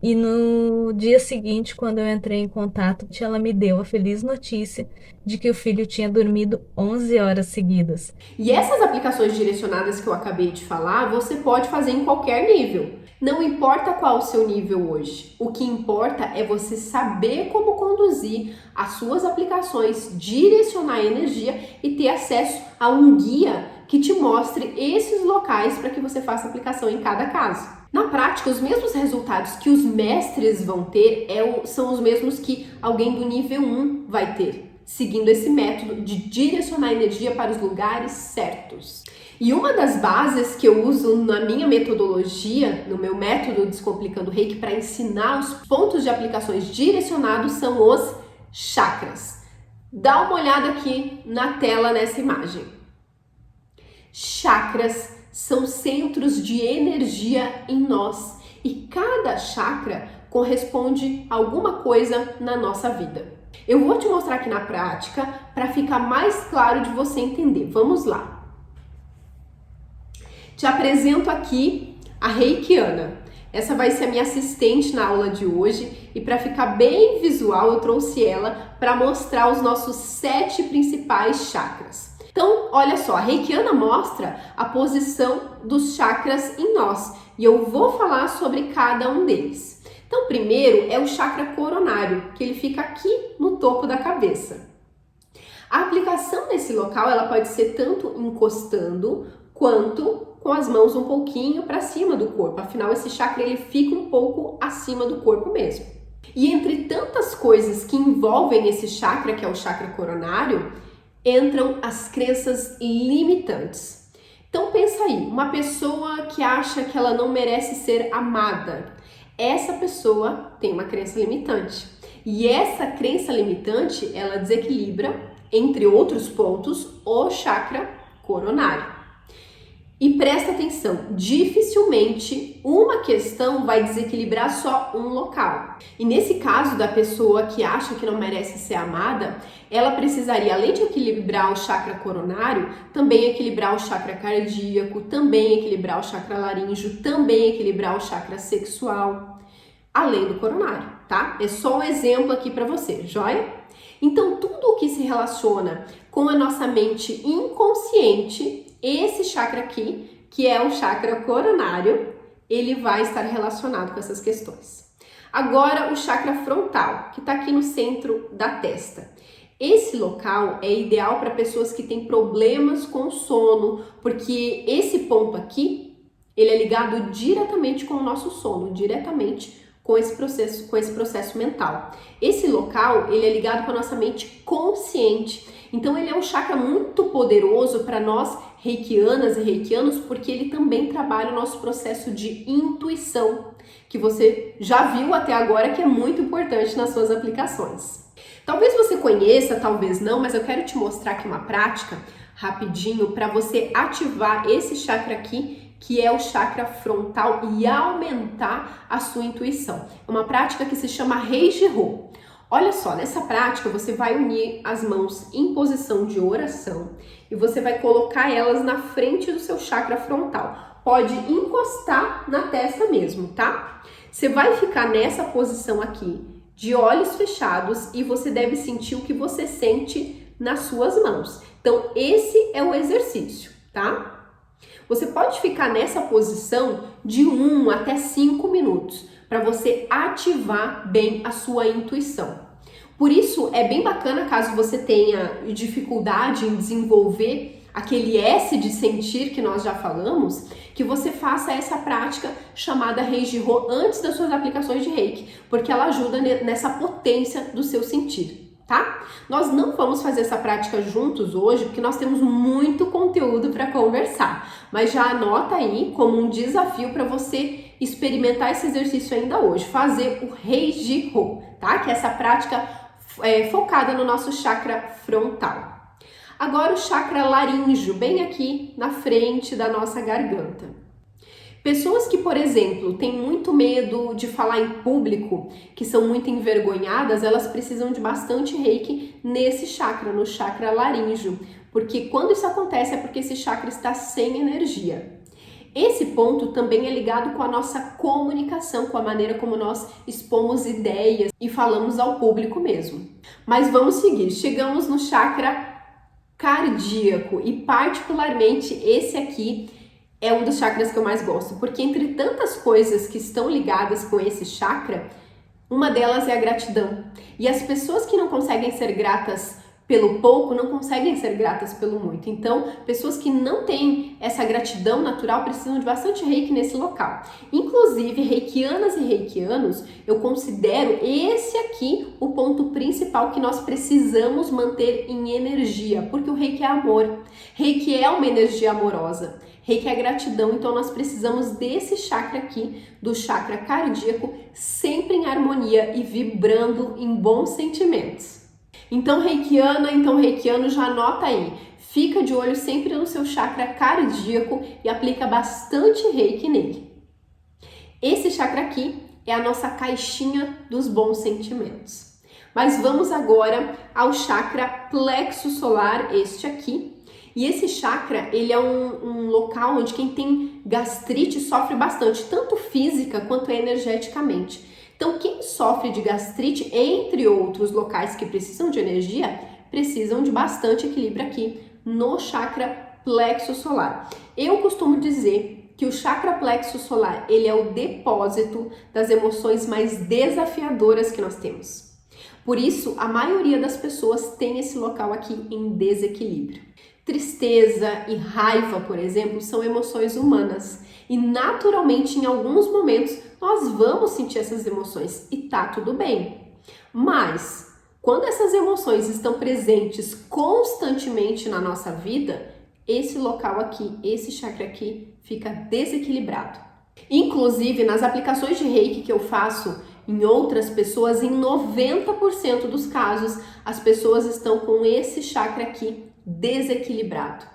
e no dia seguinte, quando eu entrei em contato, ela me deu a feliz notícia de que o filho tinha dormido 11 horas seguidas. E essas aplicações direcionadas que eu acabei de falar, você pode fazer em qualquer nível. Não importa qual o seu nível hoje. O que importa é você saber como conduzir as suas aplicações, direcionar a energia e ter acesso a um guia que te mostre esses locais para que você faça aplicação em cada caso. Na prática, os mesmos resultados que os mestres vão ter são os mesmos que alguém do nível 1 vai ter, seguindo esse método de direcionar a energia para os lugares certos. E uma das bases que eu uso na minha metodologia, no meu método Descomplicando Reiki, para ensinar os pontos de aplicações direcionados são os chakras. Dá uma olhada aqui na tela nessa imagem. Chakras são centros de energia em nós e cada chakra corresponde a alguma coisa na nossa vida. Eu vou te mostrar aqui na prática para ficar mais claro de você entender. Vamos lá. Te apresento aqui a reikiana. Essa vai ser a minha assistente na aula de hoje e para ficar bem visual eu trouxe ela para mostrar os nossos 7 principais chakras. Então, olha só, a reikiana mostra a posição dos chakras em nós e eu vou falar sobre cada um deles. Então, primeiro é o chakra coronário, que ele fica aqui no topo da cabeça. A aplicação nesse local ela pode ser tanto encostando quanto com as mãos um pouquinho para cima do corpo. Afinal, esse chakra ele fica um pouco acima do corpo mesmo. E entre tantas coisas que envolvem esse chakra, que é o chakra coronário, entram as crenças limitantes. Então pensa aí, uma pessoa que acha que ela não merece ser amada, essa pessoa tem uma crença limitante. E essa crença limitante, ela desequilibra, entre outros pontos, o chakra coronário. E presta atenção, dificilmente uma questão vai desequilibrar só um local. E nesse caso da pessoa que acha que não merece ser amada, ela precisaria, além de equilibrar o chakra coronário, também equilibrar o chakra cardíaco, também equilibrar o chakra laríngeo, também equilibrar o chakra sexual, além do coronário, tá? É só um exemplo aqui para você, joia? Então, tudo o que se relaciona com a nossa mente inconsciente, esse chakra aqui, que é o chakra coronário, ele vai estar relacionado com essas questões. Agora, o chakra frontal, que está aqui no centro da testa. Esse local é ideal para pessoas que têm problemas com sono, porque esse ponto aqui, ele é ligado diretamente com o nosso sono, diretamente com esse processo mental. Esse local, ele é ligado com a nossa mente consciente. Então, ele é um chakra muito poderoso para nós reikianas e reikianos, porque ele também trabalha o nosso processo de intuição, que você já viu até agora que é muito importante nas suas aplicações. Talvez você conheça, talvez não, mas eu quero te mostrar aqui uma prática rapidinho para você ativar esse chakra aqui, que é o chakra frontal, e aumentar a sua intuição. É uma prática que se chama Heiji-Ho. Olha só, nessa prática você vai unir as mãos em posição de oração e você vai colocar elas na frente do seu chakra frontal. Pode encostar na testa mesmo, tá? Você vai ficar nessa posição aqui, de olhos fechados, e você deve sentir o que você sente nas suas mãos. Então, esse é o exercício, tá? Você pode ficar nessa posição de 1 até 5 minutos para você ativar bem a sua intuição. Por isso, é bem bacana, caso você tenha dificuldade em desenvolver aquele S de sentir que nós já falamos, que você faça essa prática chamada Heiji-Ho antes das suas aplicações de Reiki, porque ela ajuda nessa potência do seu sentir. Tá? Nós não vamos fazer essa prática juntos hoje, porque nós temos muito conteúdo para conversar, mas já anota aí como um desafio para você experimentar esse exercício ainda hoje, fazer o Heiji-Ho, tá? Que é essa prática focada no nosso chakra frontal. Agora o chakra laríngeo, bem aqui na frente da nossa garganta. Pessoas que, por exemplo, têm muito medo de falar em público, que são muito envergonhadas, elas precisam de bastante reiki nesse chakra, no chakra laríngeo, porque quando isso acontece é porque esse chakra está sem energia. Esse ponto também é ligado com a nossa comunicação, com a maneira como nós expomos ideias e falamos ao público mesmo. Mas vamos seguir, chegamos no chakra cardíaco e particularmente esse aqui é um dos chakras que eu mais gosto, porque entre tantas coisas que estão ligadas com esse chakra, uma delas é a gratidão. E as pessoas que não conseguem ser gratas pelo pouco, não conseguem ser gratas pelo muito. Então, pessoas que não têm essa gratidão natural precisam de bastante reiki nesse local. Inclusive, reikianas e reikianos, eu considero esse aqui o ponto principal que nós precisamos manter em energia, porque o reiki é amor. Reiki é uma energia amorosa. Reiki é gratidão, então nós precisamos desse chakra aqui, do chakra cardíaco, sempre em harmonia e vibrando em bons sentimentos. Então, reikiana, reikiano, já anota aí. Fica de olho sempre no seu chakra cardíaco e aplica bastante reiki nele. Esse chakra aqui é a nossa caixinha dos bons sentimentos. Mas vamos agora ao chakra plexo solar, este aqui. E esse chakra, ele é um local onde quem tem gastrite sofre bastante, tanto física quanto energeticamente. Então, quem sofre de gastrite, entre outros locais que precisam de energia, precisam de bastante equilíbrio aqui no chakra plexo solar. Eu costumo dizer que o chakra plexo solar, ele é o depósito das emoções mais desafiadoras que nós temos. Por isso, a maioria das pessoas tem esse local aqui em desequilíbrio. Tristeza e raiva, por exemplo, são emoções humanas e naturalmente em alguns momentos nós vamos sentir essas emoções e tá tudo bem. Mas quando essas emoções estão presentes constantemente na nossa vida, esse local aqui, esse chakra aqui fica desequilibrado. Inclusive nas aplicações de reiki que eu faço em outras pessoas, em 90% dos casos as pessoas estão com esse chakra aqui desequilibrado.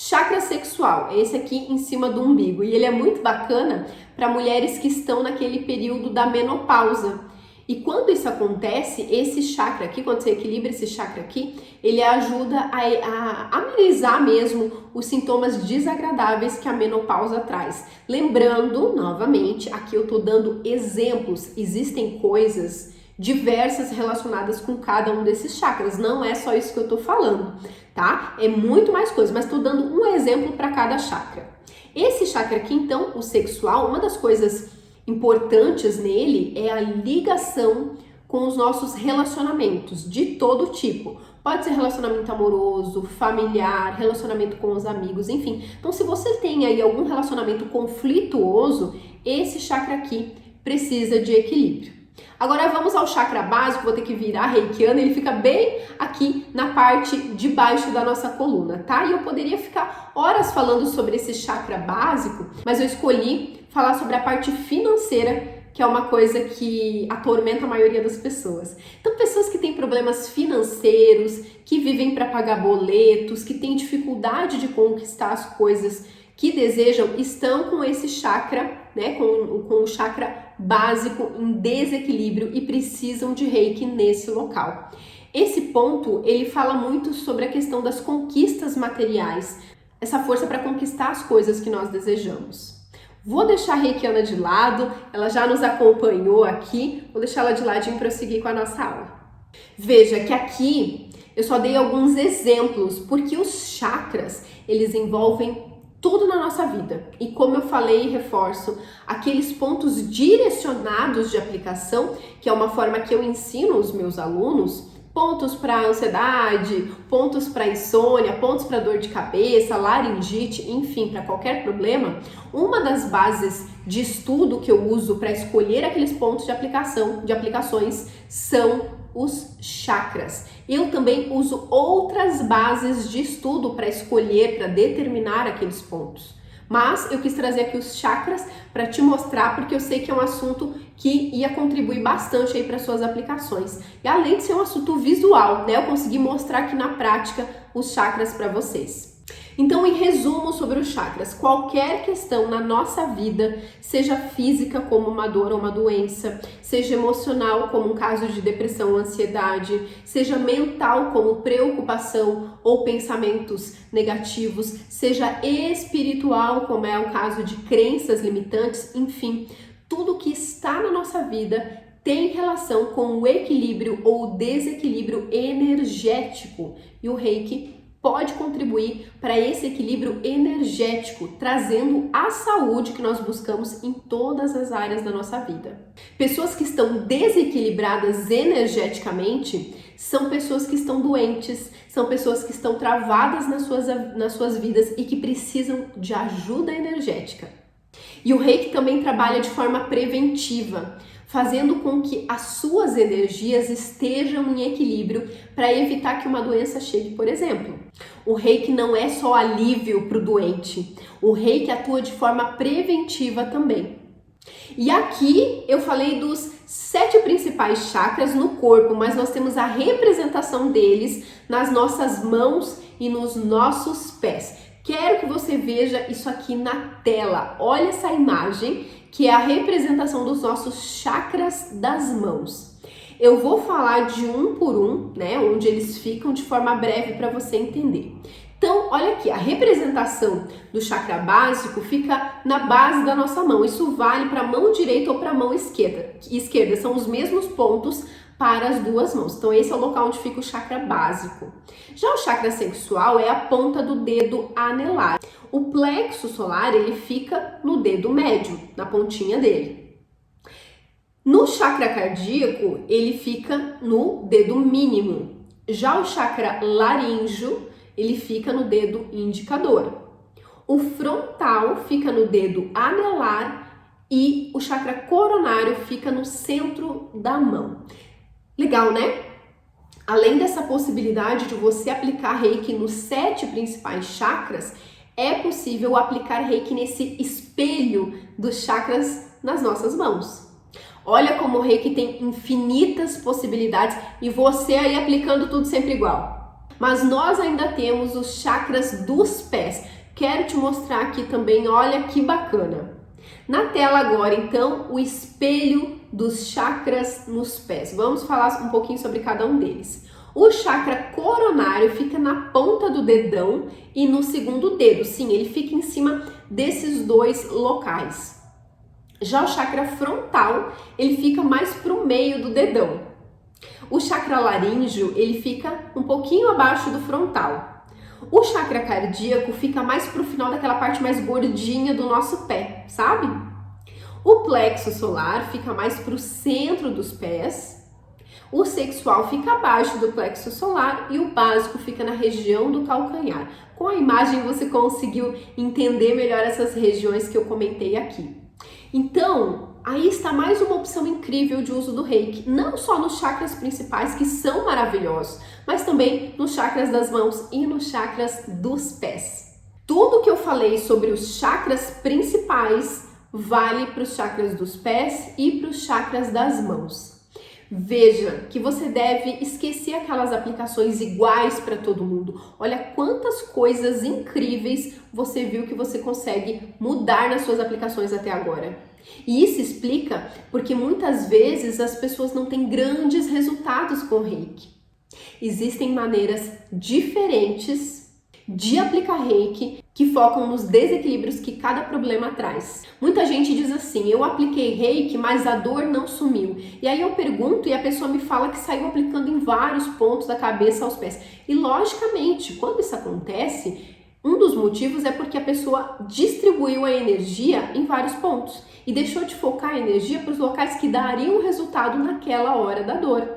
Chakra sexual, esse aqui em cima do umbigo, e ele é muito bacana para mulheres que estão naquele período da menopausa. E quando isso acontece, esse chakra aqui, quando você equilibra esse chakra aqui, ele ajuda a amenizar mesmo os sintomas desagradáveis que a menopausa traz. Lembrando, novamente, aqui eu tô dando exemplos, existem coisas diversas relacionadas com cada um desses chakras, não é só isso que eu tô falando, tá? É muito mais coisa, mas tô dando um exemplo para cada chakra. Esse chakra aqui, então, o sexual, uma das coisas importantes nele é a ligação com os nossos relacionamentos de todo tipo. Pode ser relacionamento amoroso, familiar, relacionamento com os amigos, enfim. Então, se você tem aí algum relacionamento conflituoso, esse chakra aqui precisa de equilíbrio. Agora vamos ao chakra básico, vou ter que virar reikiana, ele fica bem aqui na parte de baixo da nossa coluna, tá? E eu poderia ficar horas falando sobre esse chakra básico, mas eu escolhi falar sobre a parte financeira, que é uma coisa que atormenta a maioria das pessoas. Então, pessoas que têm problemas financeiros, que vivem para pagar boletos, que têm dificuldade de conquistar as coisas que desejam, estão com esse chakra, né, com o chakra básico em desequilíbrio e precisam de reiki nesse local. Esse ponto, ele fala muito sobre a questão das conquistas materiais, essa força para conquistar as coisas que nós desejamos. Vou deixar a reikiana de lado, ela já nos acompanhou aqui, vou deixar ela de ladinho para seguir com a nossa aula. Veja que aqui eu só dei alguns exemplos, porque os chakras, eles envolvem tudo na nossa vida. E como eu falei e reforço, aqueles pontos direcionados de aplicação, que é uma forma que eu ensino os meus alunos, pontos para ansiedade, pontos para insônia, pontos para dor de cabeça, laringite, enfim, para qualquer problema, uma das bases de estudo que eu uso para escolher aqueles pontos de aplicações são os chakras. Eu também uso outras bases de estudo para escolher, para determinar aqueles pontos. Mas eu quis trazer aqui os chakras para te mostrar, porque eu sei que é um assunto que ia contribuir bastante aí para suas aplicações. E além de ser um assunto visual, né, eu consegui mostrar aqui na prática os chakras para vocês. Então, em resumo sobre os chakras, qualquer questão na nossa vida, seja física como uma dor ou uma doença, seja emocional como um caso de depressão ou ansiedade, seja mental como preocupação ou pensamentos negativos, seja espiritual como é o caso de crenças limitantes, enfim, tudo que está na nossa vida tem relação com o equilíbrio ou desequilíbrio energético, e o Reiki pode contribuir para esse equilíbrio energético, trazendo a saúde que nós buscamos em todas as áreas da nossa vida. Pessoas que estão desequilibradas energeticamente são pessoas que estão doentes, são pessoas que estão travadas nas suas vidas e que precisam de ajuda energética. E o Reiki também trabalha de forma preventiva, fazendo com que as suas energias estejam em equilíbrio para evitar que uma doença chegue, por exemplo. O Reiki não é só alívio para o doente, o Reiki atua de forma preventiva também. E aqui eu falei dos 7 principais chakras no corpo, mas nós temos a representação deles nas nossas mãos e nos nossos pés. Quero que você veja isso aqui na tela. Olha essa imagem, que é a representação dos nossos chakras das mãos. Eu vou falar de um por um, né, onde eles ficam de forma breve para você entender. Então, olha aqui, a representação do chakra básico fica na base da nossa mão. Isso vale para a mão direita ou para a mão esquerda. São os mesmos pontos para as duas mãos. Então, esse é o local onde fica o chakra básico. Já o chakra sexual é a ponta do dedo anelar. O plexo solar, ele fica no dedo médio, na pontinha dele. No chakra cardíaco, ele fica no dedo mínimo. Já o chakra laríngeo, ele fica no dedo indicador. O frontal fica no dedo anelar e o chakra coronário fica no centro da mão. Legal, né? Além dessa possibilidade de você aplicar Reiki nos 7 principais chakras, é possível aplicar Reiki nesse espelho dos chakras nas nossas mãos. Olha como o Reiki tem infinitas possibilidades e você aí aplicando tudo sempre igual. Mas nós ainda temos os chakras dos pés. Quero te mostrar aqui também, olha que bacana. Na tela agora, então, o espelho dos chakras nos pés. Vamos falar um pouquinho sobre cada um deles. O chakra coronário fica na ponta do dedão e no segundo dedo. Sim, ele fica em cima desses dois locais. Já o chakra frontal, ele fica mais para o meio do dedão. O chakra laríngeo, ele fica um pouquinho abaixo do frontal. O chakra cardíaco fica mais para o final daquela parte mais gordinha do nosso pé, sabe? O plexo solar fica mais para o centro dos pés. O sexual fica abaixo do plexo solar e o básico fica na região do calcanhar. Com a imagem você conseguiu entender melhor essas regiões que eu comentei aqui. Então, aí está mais uma opção incrível de uso do Reiki, não só nos chakras principais, que são maravilhosos, mas também nos chakras das mãos e nos chakras dos pés. Tudo que eu falei sobre os chakras principais vale para os chakras dos pés e para os chakras das mãos. Veja que você deve esquecer aquelas aplicações iguais para todo mundo. Olha quantas coisas incríveis você viu que você consegue mudar nas suas aplicações até agora. E isso explica porque muitas vezes as pessoas não têm grandes resultados com o Reiki. Existem maneiras diferentes de aplicar Reiki que focam nos desequilíbrios que cada problema traz. Muita gente diz assim, eu apliquei Reiki, mas a dor não sumiu. E aí eu pergunto e a pessoa me fala que saiu aplicando em vários pontos da cabeça aos pés. E logicamente, quando isso acontece, um dos motivos é porque a pessoa distribuiu a energia em vários pontos e deixou de focar a energia para os locais que dariam resultado naquela hora da dor.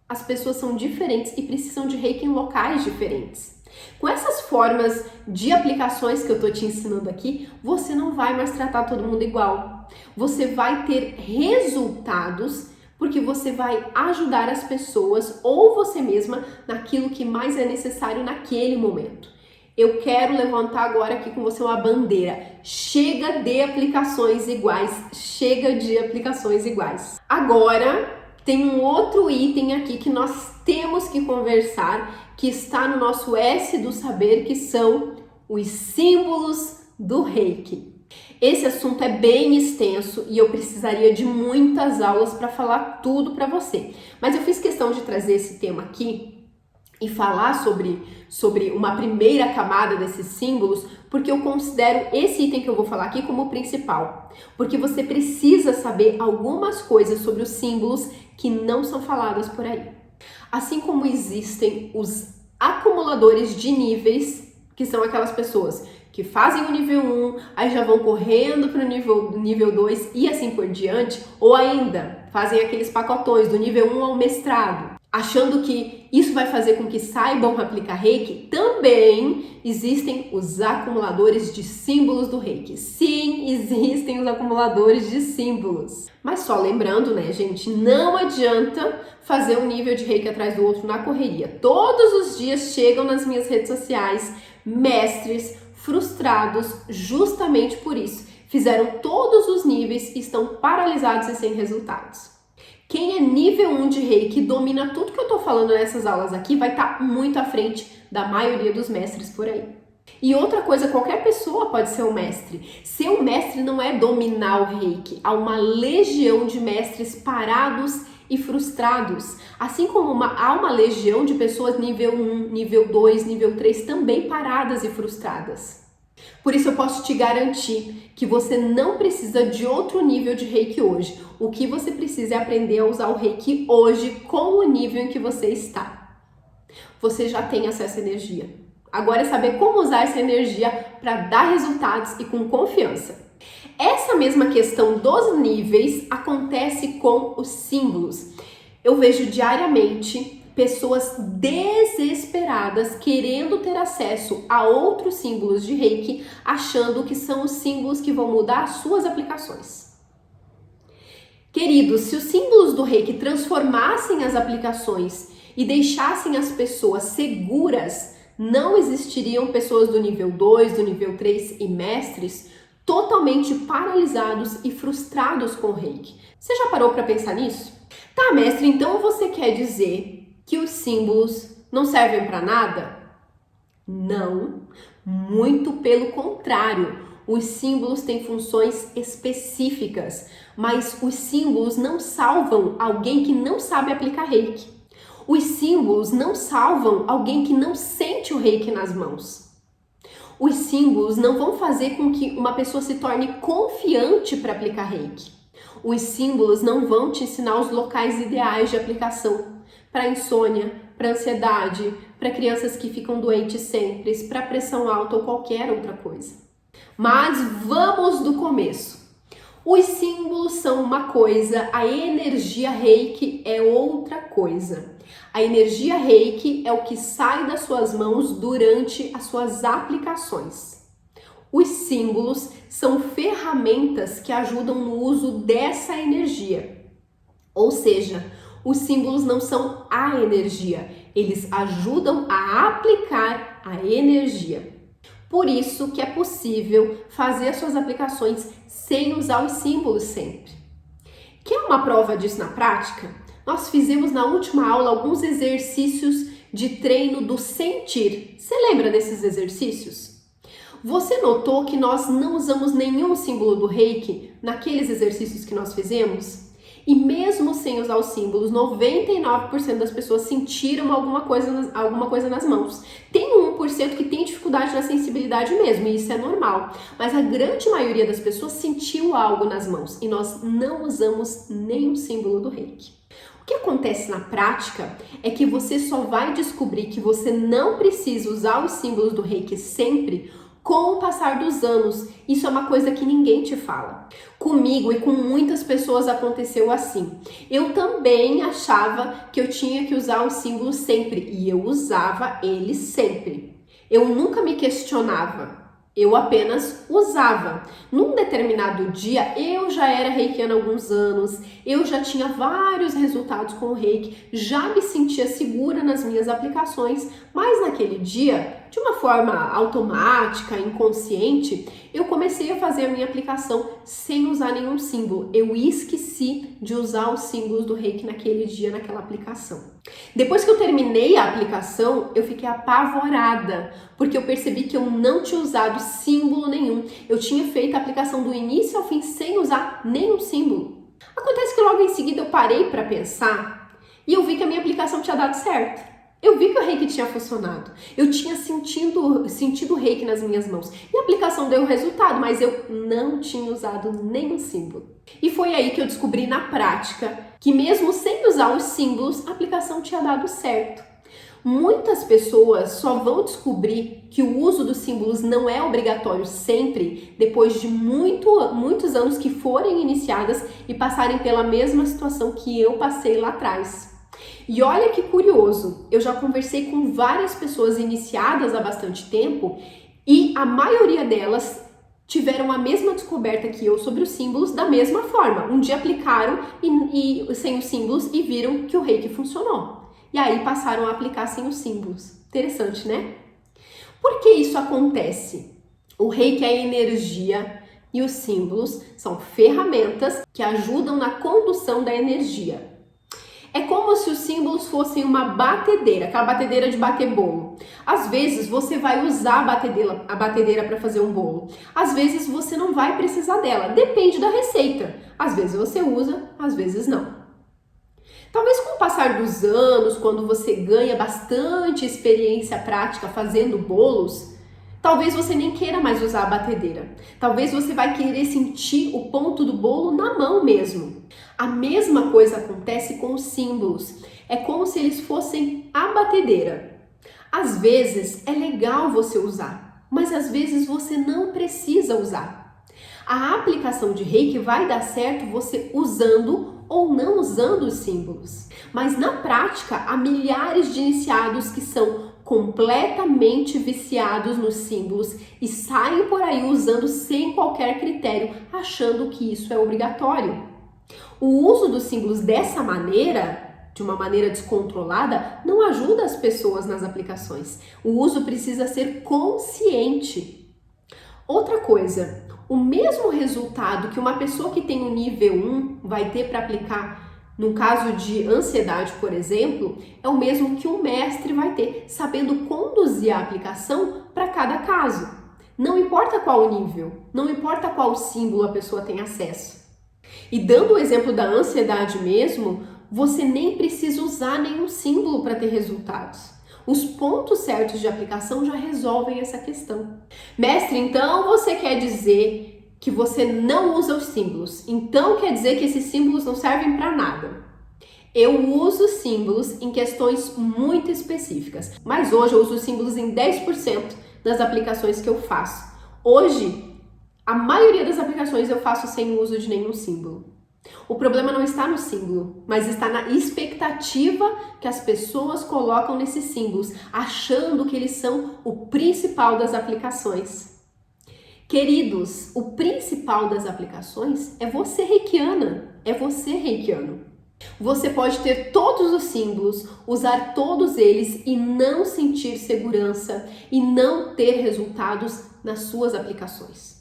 As pessoas são diferentes e precisam de Reiki em locais diferentes. Com essas formas de aplicações que eu tô te ensinando aqui, você não vai mais tratar todo mundo igual. Você vai ter resultados porque você vai ajudar as pessoas ou você mesma naquilo que mais é necessário naquele momento. Eu quero levantar agora aqui com você uma bandeira. Chega de aplicações iguais. Chega de aplicações iguais. Agora, tem um outro item aqui que nós temos que conversar, que está no nosso S do saber, que são os símbolos do Reiki. Esse assunto é bem extenso e eu precisaria de muitas aulas para falar tudo para você. Mas eu fiz questão de trazer esse tema aqui e falar sobre uma primeira camada desses símbolos, porque eu considero esse item que eu vou falar aqui como o principal. Porque você precisa saber algumas coisas sobre os símbolos que não são faladas por aí. Assim como existem os acumuladores de níveis, que são aquelas pessoas que fazem o nível 1, aí já vão correndo para o nível 2 e assim por diante, ou ainda fazem aqueles pacotões do nível 1 ao mestrado, achando que isso vai fazer com que saibam aplicar Reiki. Também existem os acumuladores de símbolos do Reiki. Sim, existem os acumuladores de símbolos. Mas só lembrando, né, gente, não adianta fazer um nível de Reiki atrás do outro na correria. Todos os dias chegam nas minhas redes sociais mestres frustrados justamente por isso. Fizeram todos os níveis e estão paralisados e sem resultados. Quem é nível 1 de Reiki, domina tudo que eu tô falando nessas aulas aqui, vai estar muito à frente da maioria dos mestres por aí. E outra coisa, qualquer pessoa pode ser um mestre. Ser um mestre não é dominar o Reiki. Há uma legião de mestres parados e frustrados. Assim como há uma legião de pessoas nível 1, nível 2, nível 3 também paradas e frustradas. Por isso eu posso te garantir que você não precisa de outro nível de Reiki hoje. O que você precisa é aprender a usar o Reiki hoje com o nível em que você está. Você já tem acesso à energia. Agora é saber como usar essa energia para dar resultados e com confiança. Essa mesma questão dos níveis acontece com os símbolos. Eu vejo diariamente pessoas desesperadas querendo ter acesso a outros símbolos de Reiki, achando que são os símbolos que vão mudar as suas aplicações. Queridos, se os símbolos do Reiki transformassem as aplicações e deixassem as pessoas seguras, não existiriam pessoas do nível 2, do nível 3 e mestres totalmente paralisados e frustrados com o Reiki. Você já parou para pensar nisso? Tá, mestre, então você quer dizer que os símbolos não servem para nada? Não, muito pelo contrário. Os símbolos têm funções específicas, mas os símbolos não salvam alguém que não sabe aplicar reiki. Os símbolos não salvam alguém que não sente o reiki nas mãos. Os símbolos não vão fazer com que uma pessoa se torne confiante para aplicar reiki. Os símbolos não vão te ensinar os locais ideais de aplicação para insônia, para ansiedade, para crianças que ficam doentes sempre, para pressão alta ou qualquer outra coisa. Mas vamos do começo. Os símbolos são uma coisa, a energia reiki é outra coisa. A energia reiki é o que sai das suas mãos durante as suas aplicações. Os símbolos são ferramentas que ajudam no uso dessa energia. Ou seja, os símbolos não são a energia, eles ajudam a aplicar a energia. Por isso que é possível fazer as suas aplicações sem usar os símbolos sempre. Quer uma prova disso na prática? Nós fizemos na última aula alguns exercícios de treino do sentir. Você lembra desses exercícios? Você notou que nós não usamos nenhum símbolo do reiki naqueles exercícios que nós fizemos? E mesmo sem usar os símbolos, 99% das pessoas sentiram alguma coisa nas mãos. Tem 1% que tem dificuldade na sensibilidade mesmo, e isso é normal. Mas a grande maioria das pessoas sentiu algo nas mãos e nós não usamos nenhum símbolo do reiki. O que acontece na prática é que você só vai descobrir que você não precisa usar os símbolos do reiki sempre com o passar dos anos. Isso é uma coisa que ninguém te fala. Comigo e com muitas pessoas aconteceu assim. Eu também achava que eu tinha que usar os símbolos sempre e eu usava eles sempre. Eu nunca me questionava. Eu apenas usava. Num determinado dia, eu já era reikiana há alguns anos, eu já tinha vários resultados com o reiki, já me sentia segura nas minhas aplicações, mas naquele dia, de uma forma automática, inconsciente, eu comecei a fazer a minha aplicação sem usar nenhum símbolo. Eu esqueci de usar os símbolos do reiki naquele dia, naquela aplicação. Depois que eu terminei a aplicação, eu fiquei apavorada, porque eu percebi que eu não tinha usado símbolo nenhum. Eu tinha feito a aplicação do início ao fim sem usar nenhum símbolo. Acontece que logo em seguida eu parei para pensar e eu vi que a minha aplicação tinha dado certo. Eu vi que o reiki tinha funcionado. Eu tinha sentido o reiki nas minhas mãos. E a aplicação deu resultado, mas eu não tinha usado nenhum símbolo. E foi aí que eu descobri na prática que mesmo sem usar os símbolos, a aplicação tinha dado certo. Muitas pessoas só vão descobrir que o uso dos símbolos não é obrigatório sempre depois de muitos anos que forem iniciadas e passarem pela mesma situação que eu passei lá atrás. E olha que curioso, eu já conversei com várias pessoas iniciadas há bastante tempo e a maioria delas tiveram a mesma descoberta que eu sobre os símbolos da mesma forma. Um dia aplicaram e sem os símbolos e viram que o reiki funcionou. E aí passaram a aplicar sem os símbolos. Interessante, né? Por que isso acontece? O reiki é energia e os símbolos são ferramentas que ajudam na condução da energia. É como se os símbolos fossem uma batedeira, aquela batedeira de bater bolo. Às vezes você vai usar a batedeira para fazer um bolo. Às vezes você não vai precisar dela, depende da receita. Às vezes você usa, às vezes não. Talvez com o passar dos anos, quando você ganha bastante experiência prática fazendo bolos, talvez você nem queira mais usar a batedeira. Talvez você vai querer sentir o ponto do bolo na mão mesmo. A mesma coisa acontece com os símbolos. É como se eles fossem a batedeira. Às vezes é legal você usar, mas às vezes você não precisa usar. A aplicação de reiki vai dar certo você usando ou não usando os símbolos. Mas na prática, há milhares de iniciados que são completamente viciados nos símbolos e saem por aí usando sem qualquer critério, achando que isso é obrigatório. O uso dos símbolos dessa maneira, de uma maneira descontrolada, não ajuda as pessoas nas aplicações. O uso precisa ser consciente. Outra coisa, o mesmo resultado que uma pessoa que tem o nível 1 vai ter para aplicar num caso de ansiedade, por exemplo, é o mesmo que um mestre vai ter, sabendo conduzir a aplicação para cada caso. Não importa qual nível, não importa qual símbolo a pessoa tem acesso. E dando o exemplo da ansiedade mesmo, você nem precisa usar nenhum símbolo para ter resultados. Os pontos certos de aplicação já resolvem essa questão. Mestre, então você quer dizer que você não usa os símbolos. Então quer dizer que esses símbolos não servem para nada. Eu uso símbolos em questões muito específicas, mas hoje eu uso símbolos em 10% das aplicações que eu faço. Hoje, a maioria das aplicações eu faço sem uso de nenhum símbolo. O problema não está no símbolo, mas está na expectativa que as pessoas colocam nesses símbolos, achando que eles são o principal das aplicações. Queridos, o principal das aplicações é você reikiana, é você reikiano. Você pode ter todos os símbolos, usar todos eles e não sentir segurança e não ter resultados nas suas aplicações.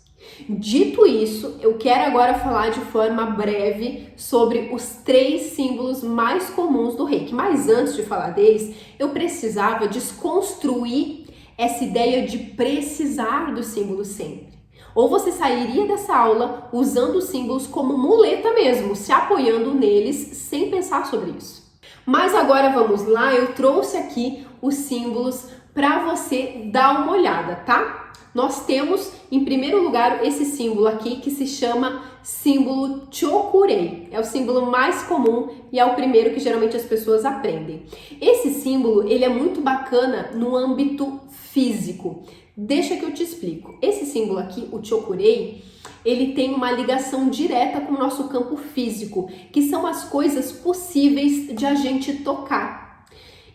Dito isso, eu quero agora falar de forma breve sobre os 3 símbolos mais comuns do Reiki. Mas antes de falar deles, eu precisava desconstruir essa ideia de precisar do símbolo sempre. Ou você sairia dessa aula usando os símbolos como muleta mesmo, se apoiando neles sem pensar sobre isso. Mas agora vamos lá, eu trouxe aqui os símbolos para você dar uma olhada, tá? Nós temos, em primeiro lugar, esse símbolo aqui que se chama símbolo Chokurei. É o símbolo mais comum e é o primeiro que geralmente as pessoas aprendem. Esse símbolo, ele é muito bacana no âmbito físico. Deixa que eu te explico. Esse símbolo aqui, o Chokurei, ele tem uma ligação direta com o nosso campo físico, que são as coisas possíveis de a gente tocar.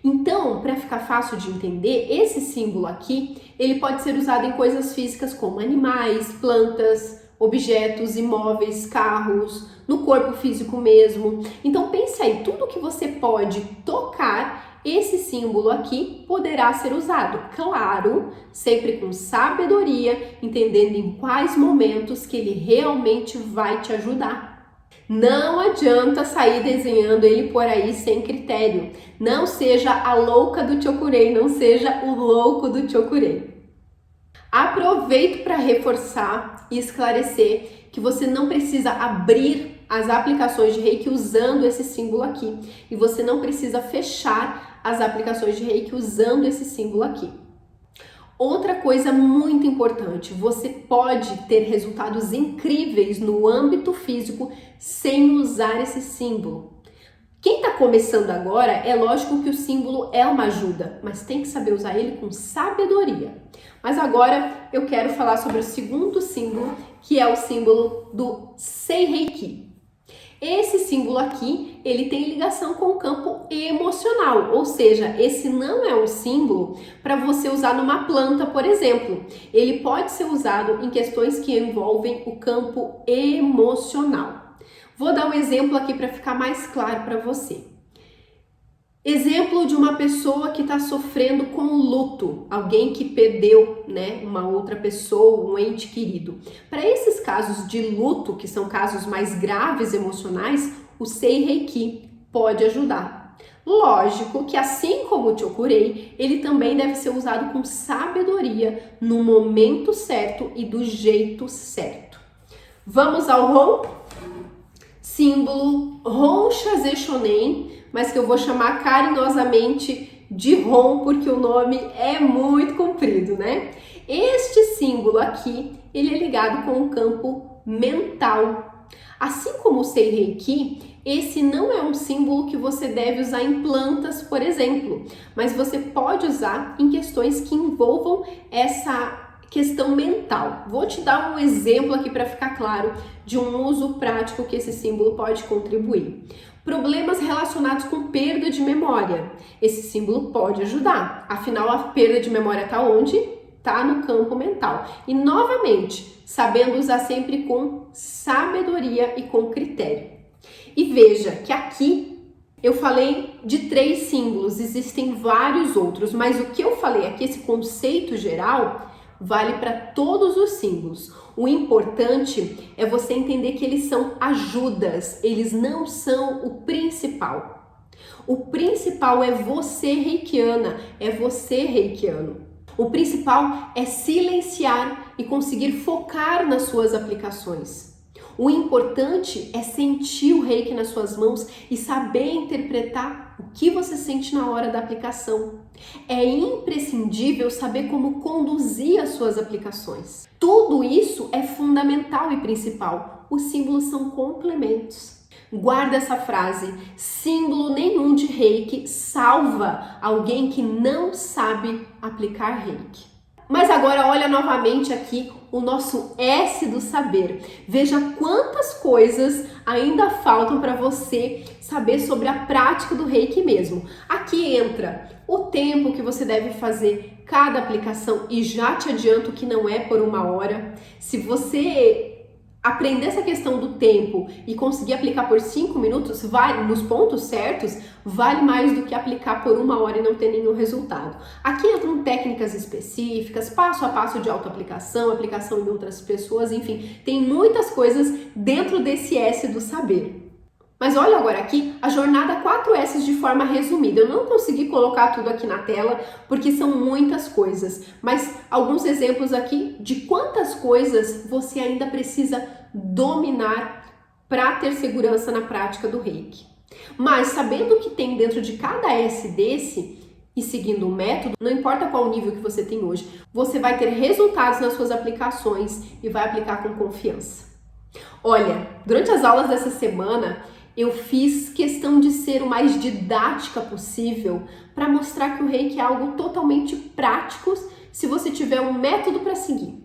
Então, para ficar fácil de entender, esse símbolo aqui, ele pode ser usado em coisas físicas como animais, plantas, objetos, imóveis, carros, no corpo físico mesmo. Então pense aí, tudo que você pode tocar, esse símbolo aqui poderá ser usado. Claro, sempre com sabedoria, entendendo em quais momentos que ele realmente vai te ajudar. Não adianta sair desenhando ele por aí sem critério. Não seja a louca do Chokurei, não seja o louco do Chokurei. Aproveito para reforçar e esclarecer que você não precisa abrir as aplicações de Reiki usando esse símbolo aqui. E você não precisa fechar as aplicações de Reiki usando esse símbolo aqui. Outra coisa muito importante, você pode ter resultados incríveis no âmbito físico sem usar esse símbolo. Quem está começando agora, é lógico que o símbolo é uma ajuda, mas tem que saber usar ele com sabedoria. Mas agora eu quero falar sobre o segundo símbolo, que é o símbolo do Seireiki. Esse símbolo aqui, ele tem ligação com o campo emocional, ou seja, esse não é um símbolo para você usar numa planta, por exemplo. Ele pode ser usado em questões que envolvem o campo emocional. Vou dar um exemplo aqui para ficar mais claro para você. Exemplo de uma pessoa que está sofrendo com luto, alguém que perdeu, uma outra pessoa, um ente querido. Para esses casos de luto, que são casos mais graves emocionais, o Seireiki pode ajudar. Lógico que assim como o Chokurei, ele também deve ser usado com sabedoria, no momento certo e do jeito certo. Vamos ao Hon? Símbolo Hon Shaze Shonen, mas que eu vou chamar carinhosamente de Hon, porque o nome é muito comprido, né? Este símbolo aqui, ele é ligado com o campo mental. Assim como o Seireiki, esse não é um símbolo que você deve usar em plantas, por exemplo, mas você pode usar em questões que envolvam essa questão mental. Vou te dar um exemplo aqui para ficar claro de um uso prático que esse símbolo pode contribuir. Problemas relacionados com perda de memória. Esse símbolo pode ajudar. Afinal, a perda de memória está onde? Está no campo mental. E novamente, sabendo usar sempre com sabedoria e com critério. E veja que aqui eu falei de 3 símbolos, existem vários outros, mas o que eu falei aqui, esse conceito geral, vale para todos os símbolos. O importante é você entender que eles são ajudas, eles não são o principal. O principal é você, reikiana, é você, reikiano. O principal é silenciar e conseguir focar nas suas aplicações. O importante é sentir o reiki nas suas mãos e saber interpretar o que você sente na hora da aplicação. É imprescindível saber como conduzir as suas aplicações. Tudo isso é fundamental e principal. Os símbolos são complementos. Guarda essa frase: símbolo nenhum de reiki salva alguém que não sabe aplicar reiki. Mas agora olha novamente aqui o nosso S do saber. Veja quantas coisas ainda faltam para você saber sobre a prática do reiki mesmo. Aqui entra o tempo que você deve fazer cada aplicação, e já te adianto que não é por 1 hora. Se você aprender essa questão do tempo e conseguir aplicar por 5 minutos, vale, nos pontos certos, vale mais do que aplicar por 1 hora e não ter nenhum resultado. Aqui entram técnicas específicas, passo a passo de autoaplicação, aplicação em outras pessoas, enfim, tem muitas coisas dentro desse S do saber. Mas olha agora aqui a jornada 4S de forma resumida. Eu não consegui colocar tudo aqui na tela porque são muitas coisas, mas alguns exemplos aqui de quantas coisas você ainda precisa dominar para ter segurança na prática do reiki. Mas sabendo o que tem dentro de cada S desse e seguindo o método, não importa qual nível que você tem hoje, você vai ter resultados nas suas aplicações e vai aplicar com confiança. Olha, durante as aulas dessa semana, eu fiz questão de ser o mais didática possível para mostrar que o reiki é algo totalmente prático se você tiver um método para seguir.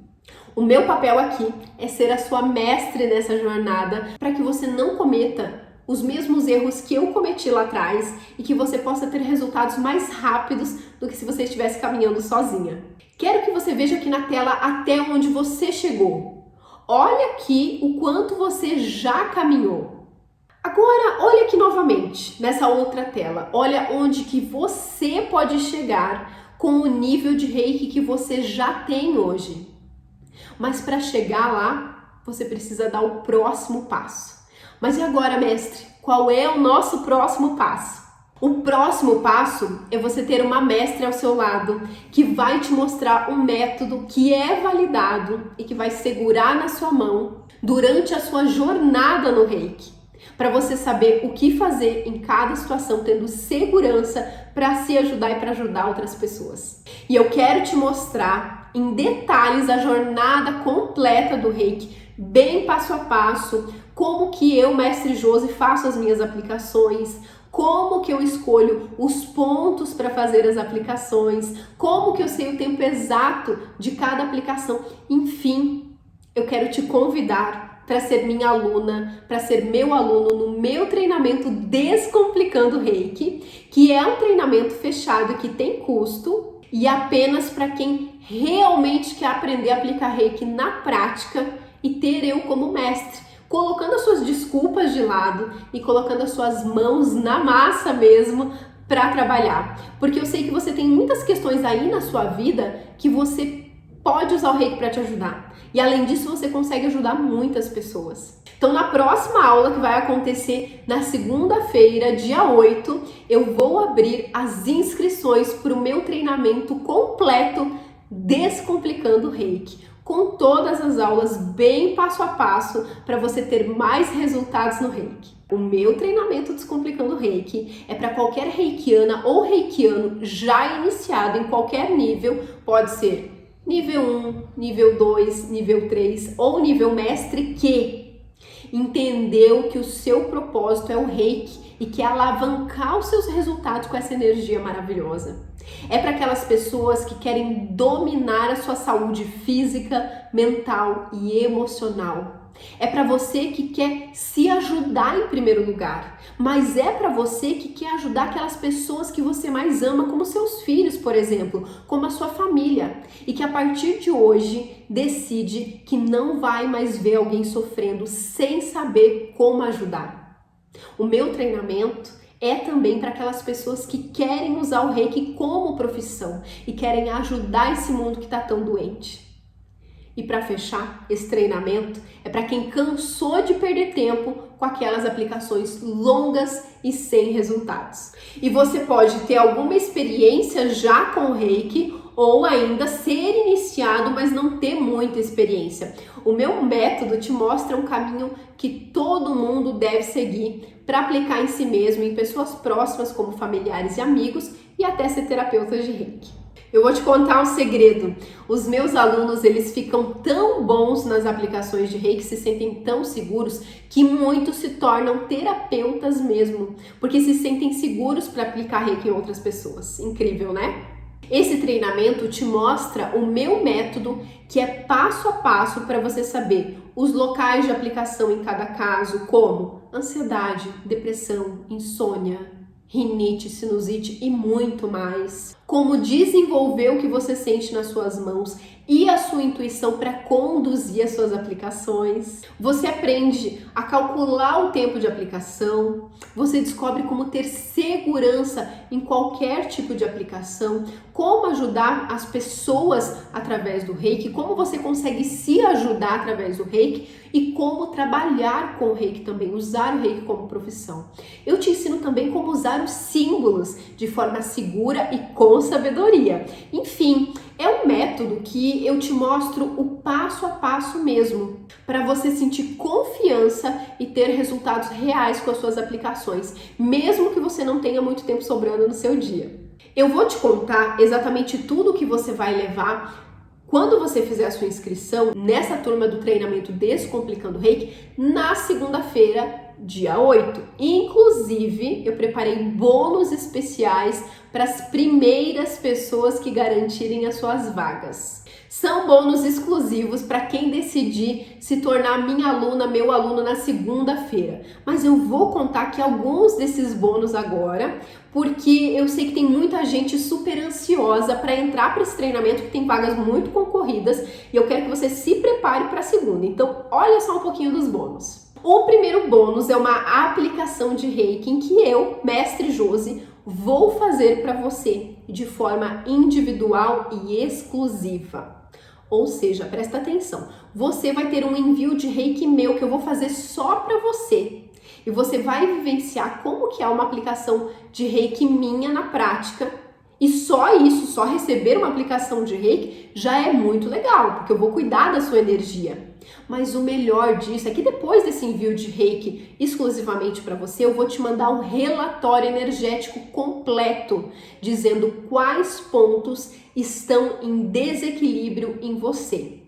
O meu papel aqui é ser a sua mestre nessa jornada para que você não cometa os mesmos erros que eu cometi lá atrás e que você possa ter resultados mais rápidos do que se você estivesse caminhando sozinha. Quero que você veja aqui na tela até onde você chegou. Olha aqui o quanto você já caminhou. Agora, olha aqui novamente, nessa outra tela. Olha onde que você pode chegar com o nível de reiki que você já tem hoje. Mas para chegar lá, você precisa dar o próximo passo. Mas e agora, mestre? Qual é o nosso próximo passo? O próximo passo é você ter uma mestre ao seu lado que vai te mostrar um método que é validado e que vai segurar na sua mão durante a sua jornada no reiki, para você saber o que fazer em cada situação, tendo segurança para se ajudar e para ajudar outras pessoas. E eu quero te mostrar em detalhes a jornada completa do reiki, bem passo a passo, como que eu, mestre Josi, faço as minhas aplicações, como que eu escolho os pontos para fazer as aplicações, como que eu sei o tempo exato de cada aplicação. Enfim, eu quero te convidar para ser minha aluna, para ser meu aluno no meu treinamento Descomplicando Reiki, que é um treinamento fechado que tem custo e apenas para quem realmente quer aprender a aplicar Reiki na prática e ter eu como mestre, colocando as suas desculpas de lado e colocando as suas mãos na massa mesmo para trabalhar. Porque eu sei que você tem muitas questões aí na sua vida que você pode usar o reiki para te ajudar. E além disso, você consegue ajudar muitas pessoas. Então, na próxima aula, que vai acontecer na segunda-feira, dia 8, eu vou abrir as inscrições para o meu treinamento completo Descomplicando Reiki, com todas as aulas bem passo a passo para você ter mais resultados no Reiki. O meu treinamento Descomplicando Reiki é para qualquer reikiana ou reikiano já iniciado em qualquer nível, pode ser nível 1, nível 2, nível 3 ou nível mestre que entendeu que o seu propósito é o reiki e quer alavancar os seus resultados com essa energia maravilhosa. É para aquelas pessoas que querem dominar a sua saúde física, mental e emocional. É para você que quer se ajudar em primeiro lugar, mas é para você que quer ajudar aquelas pessoas que você mais ama, como seus filhos, por exemplo, como a sua família, e que a partir de hoje decide que não vai mais ver alguém sofrendo sem saber como ajudar. O meu treinamento é também para aquelas pessoas que querem usar o reiki como profissão e querem ajudar esse mundo que está tão doente. E para fechar, esse treinamento é para quem cansou de perder tempo com aquelas aplicações longas e sem resultados. E você pode ter alguma experiência já com o Reiki ou ainda ser iniciado, mas não ter muita experiência. O meu método te mostra um caminho que todo mundo deve seguir para aplicar em si mesmo, em pessoas próximas como familiares e amigos e até ser terapeuta de Reiki. Eu vou te contar um segredo. Os meus alunos, eles ficam tão bons nas aplicações de Reiki, se sentem tão seguros, que muitos se tornam terapeutas mesmo, porque se sentem seguros para aplicar Reiki em outras pessoas. Incrível, né? Esse treinamento te mostra o meu método, que é passo a passo para você saber os locais de aplicação em cada caso, como ansiedade, depressão, insônia, rinite, sinusite e muito mais. Como desenvolver o que você sente nas suas mãos e a sua intuição para conduzir as suas aplicações. Você aprende a calcular o tempo de aplicação. Você descobre como ter segurança em qualquer tipo de aplicação, como ajudar as pessoas através do Reiki, como você consegue se ajudar através do Reiki e como trabalhar com o Reiki também, usar o Reiki como profissão. Eu te ensino também como usar os símbolos de forma segura e com sabedoria. Enfim, é um método que eu te mostro o passo a passo mesmo, para você sentir confiança e ter resultados reais com as suas aplicações, mesmo que você não tenha muito tempo sobrando no seu dia. Eu vou te contar exatamente tudo o que você vai levar quando você fizer a sua inscrição nessa turma do treinamento Descomplicando Reiki, na segunda-feira, dia 8. Inclusive, eu preparei bônus especiais para as primeiras pessoas que garantirem as suas vagas. São bônus exclusivos para quem decidir se tornar minha aluna, meu aluno na segunda-feira. Mas eu vou contar aqui alguns desses bônus agora, porque eu sei que tem muita gente super ansiosa para entrar para esse treinamento, que tem vagas muito concorridas, e eu quero que você se prepare para a segunda. Então, olha só um pouquinho dos bônus. O primeiro bônus é uma aplicação de Reiki em que eu, Mestre Josi, vou fazer para você de forma individual e exclusiva. Ou seja, presta atenção, você vai ter um envio de Reiki meu que eu vou fazer só para você. E você vai vivenciar como que é uma aplicação de Reiki minha na prática. E só isso, só receber uma aplicação de Reiki já é muito legal, porque eu vou cuidar da sua energia. Mas o melhor disso é que depois desse envio de Reiki exclusivamente para você, eu vou te mandar um relatório energético completo, dizendo quais pontos estão em desequilíbrio em você.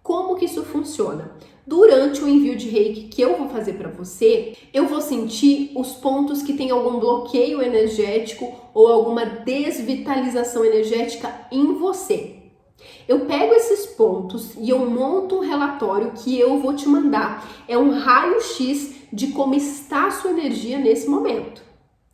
Como que isso funciona? Durante o envio de Reiki que eu vou fazer para você, eu vou sentir os pontos que tem algum bloqueio energético ou alguma desvitalização energética em você. Eu pego esses pontos e eu monto um relatório que eu vou te mandar. É um raio-x de como está a sua energia nesse momento.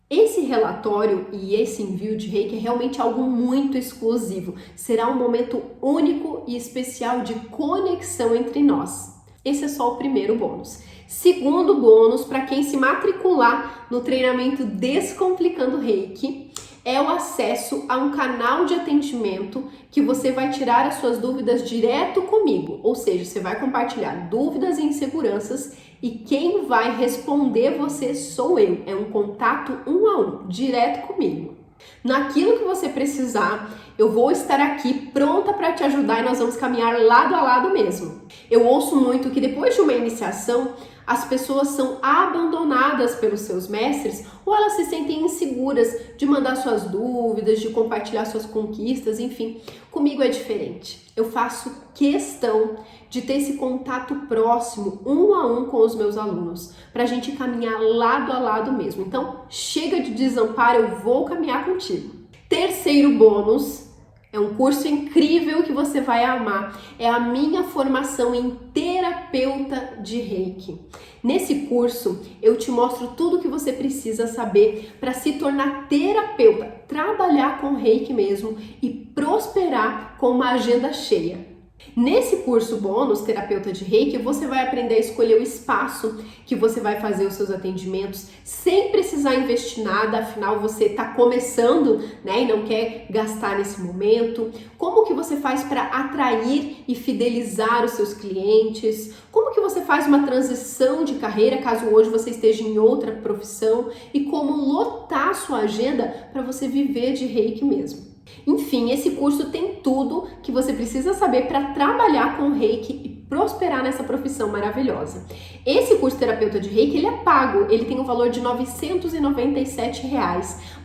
Esse relatório e esse envio de Reiki é realmente algo muito exclusivo. Será um momento único e especial de conexão entre nós. Esse é só o primeiro bônus. Segundo bônus, para quem se matricular no treinamento Descomplicando Reiki, é o acesso a um canal de atendimento que você vai tirar as suas dúvidas direto comigo. Ou seja, você vai compartilhar dúvidas e inseguranças e quem vai responder você sou eu. É um contato 1 a 1, direto comigo. Naquilo que você precisar, eu vou estar aqui pronta para te ajudar e nós vamos caminhar lado a lado mesmo. Eu ouço muito que depois de uma iniciação, as pessoas são abandonadas pelos seus mestres ou elas se sentem inseguras de mandar suas dúvidas, de compartilhar suas conquistas, enfim. Comigo é diferente. Eu faço questão de ter esse contato próximo, 1 a 1 com os meus alunos, para a gente caminhar lado a lado mesmo. Então, chega de desamparo, eu vou caminhar contigo. Terceiro bônus. É um curso incrível que você vai amar. É a minha formação em terapeuta de Reiki. Nesse curso, eu te mostro tudo o que você precisa saber para se tornar terapeuta, trabalhar com Reiki mesmo e prosperar com uma agenda cheia. Nesse curso bônus, Terapeuta de Reiki, você vai aprender a escolher o espaço que você vai fazer os seus atendimentos sem precisar investir nada, afinal você está começando, né, e não quer gastar nesse momento. Como que você faz para atrair e fidelizar os seus clientes? Como que você faz uma transição de carreira caso hoje você esteja em outra profissão? E como lotar sua agenda para você viver de Reiki mesmo. Enfim, esse curso tem tudo que você precisa saber para trabalhar com Reiki e prosperar nessa profissão maravilhosa. Esse curso Terapeuta de Reiki, ele é pago, ele tem um valor de R$ 997,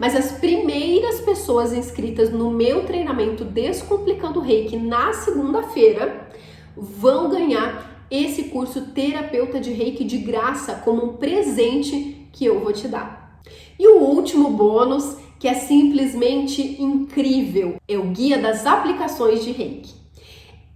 mas as primeiras pessoas inscritas no meu treinamento Descomplicando Reiki na segunda-feira vão ganhar esse curso Terapeuta de Reiki de graça como um presente que eu vou te dar. E o último bônus, que é simplesmente incrível, é o Guia das Aplicações de Reiki.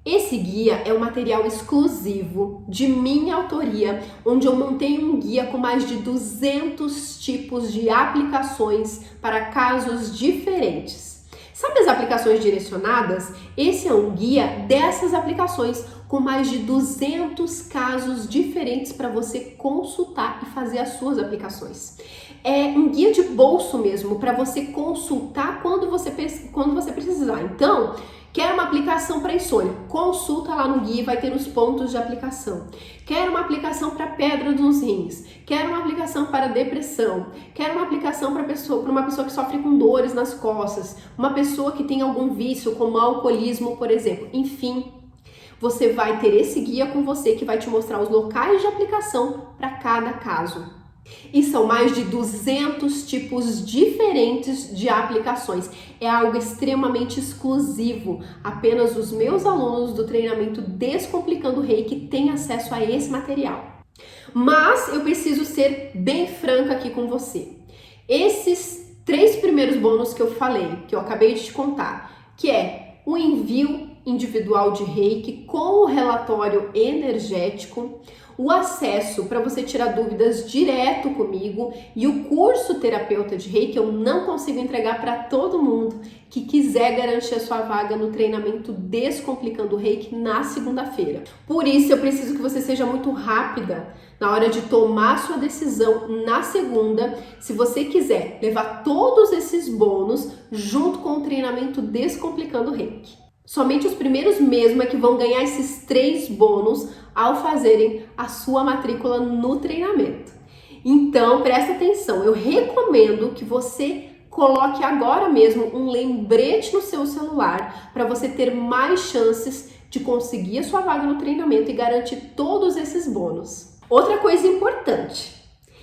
Esse guia é um material exclusivo de minha autoria, onde eu montei um guia com mais de 200 tipos de aplicações para casos diferentes. Sabe as aplicações direcionadas? Esse é um guia dessas aplicações com mais de 200 casos diferentes para você consultar e fazer as suas aplicações. É um guia de bolso mesmo, para você consultar quando você precisar. Então, quer uma aplicação para insônia? Consulta lá no guia, vai ter os pontos de aplicação. Quer uma aplicação para pedra dos rins? Quer uma aplicação para depressão? Quer uma aplicação para uma pessoa que sofre com dores nas costas? Uma pessoa que tem algum vício, como alcoolismo, por exemplo? Enfim, você vai ter esse guia com você que vai te mostrar os locais de aplicação para cada caso. E são mais de 200 tipos diferentes de aplicações. É algo extremamente exclusivo. Apenas os meus alunos do treinamento Descomplicando Reiki têm acesso a esse material. Mas eu preciso ser bem franca aqui com você. Esses 3 primeiros bônus que eu falei, que eu acabei de te contar, que é o envio individual de Reiki com o relatório energético, o acesso para você tirar dúvidas direto comigo e o curso Terapeuta de Reiki eu não consigo entregar para todo mundo que quiser garantir a sua vaga no treinamento Descomplicando Reiki na segunda-feira. Por isso eu preciso que você seja muito rápida na hora de tomar sua decisão na segunda, se você quiser levar todos esses bônus junto com o treinamento Descomplicando Reiki. Somente os primeiros mesmo é que vão ganhar esses 3 bônus ao fazerem a sua matrícula no treinamento. Então, presta atenção, eu recomendo que você coloque agora mesmo um lembrete no seu celular para você ter mais chances de conseguir a sua vaga no treinamento e garantir todos esses bônus. Outra coisa importante,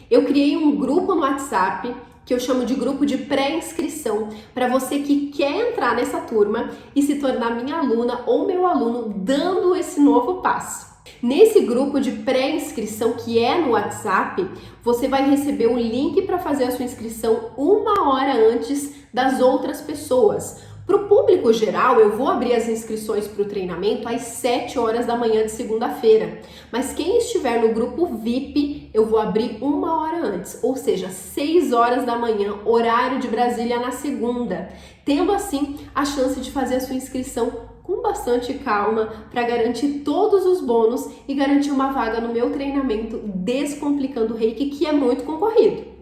eu criei um grupo no WhatsApp que eu chamo de grupo de pré-inscrição, para você que quer entrar nessa turma e se tornar minha aluna ou meu aluno dando esse novo passo. Nesse grupo de pré-inscrição que é no WhatsApp, você vai receber o link para fazer a sua inscrição 1 hora antes das outras pessoas. Para o público geral, eu vou abrir as inscrições para o treinamento às 7 horas da manhã de segunda-feira. Mas quem estiver no grupo VIP, eu vou abrir 1 hora antes, ou seja, 6 horas da manhã, horário de Brasília na segunda. Tendo assim a chance de fazer a sua inscrição com bastante calma para garantir todos os bônus e garantir uma vaga no meu treinamento Descomplicando Reiki, que é muito concorrido.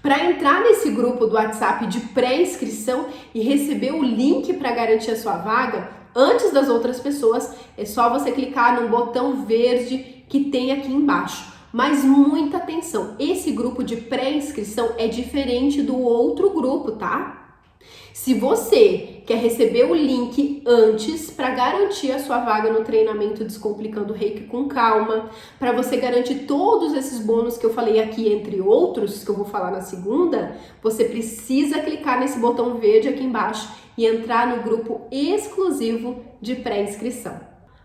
Para entrar nesse grupo do WhatsApp de pré-inscrição e receber o link para garantir a sua vaga antes das outras pessoas, é só você clicar no botão verde que tem aqui embaixo. Mas muita atenção, esse grupo de pré-inscrição é diferente do outro grupo, tá? Se você quer receber o link antes para garantir a sua vaga no treinamento Descomplicando Reiki com calma, para você garantir todos esses bônus que eu falei aqui, entre outros, que eu vou falar na segunda, você precisa clicar nesse botão verde aqui embaixo e entrar no grupo exclusivo de pré-inscrição.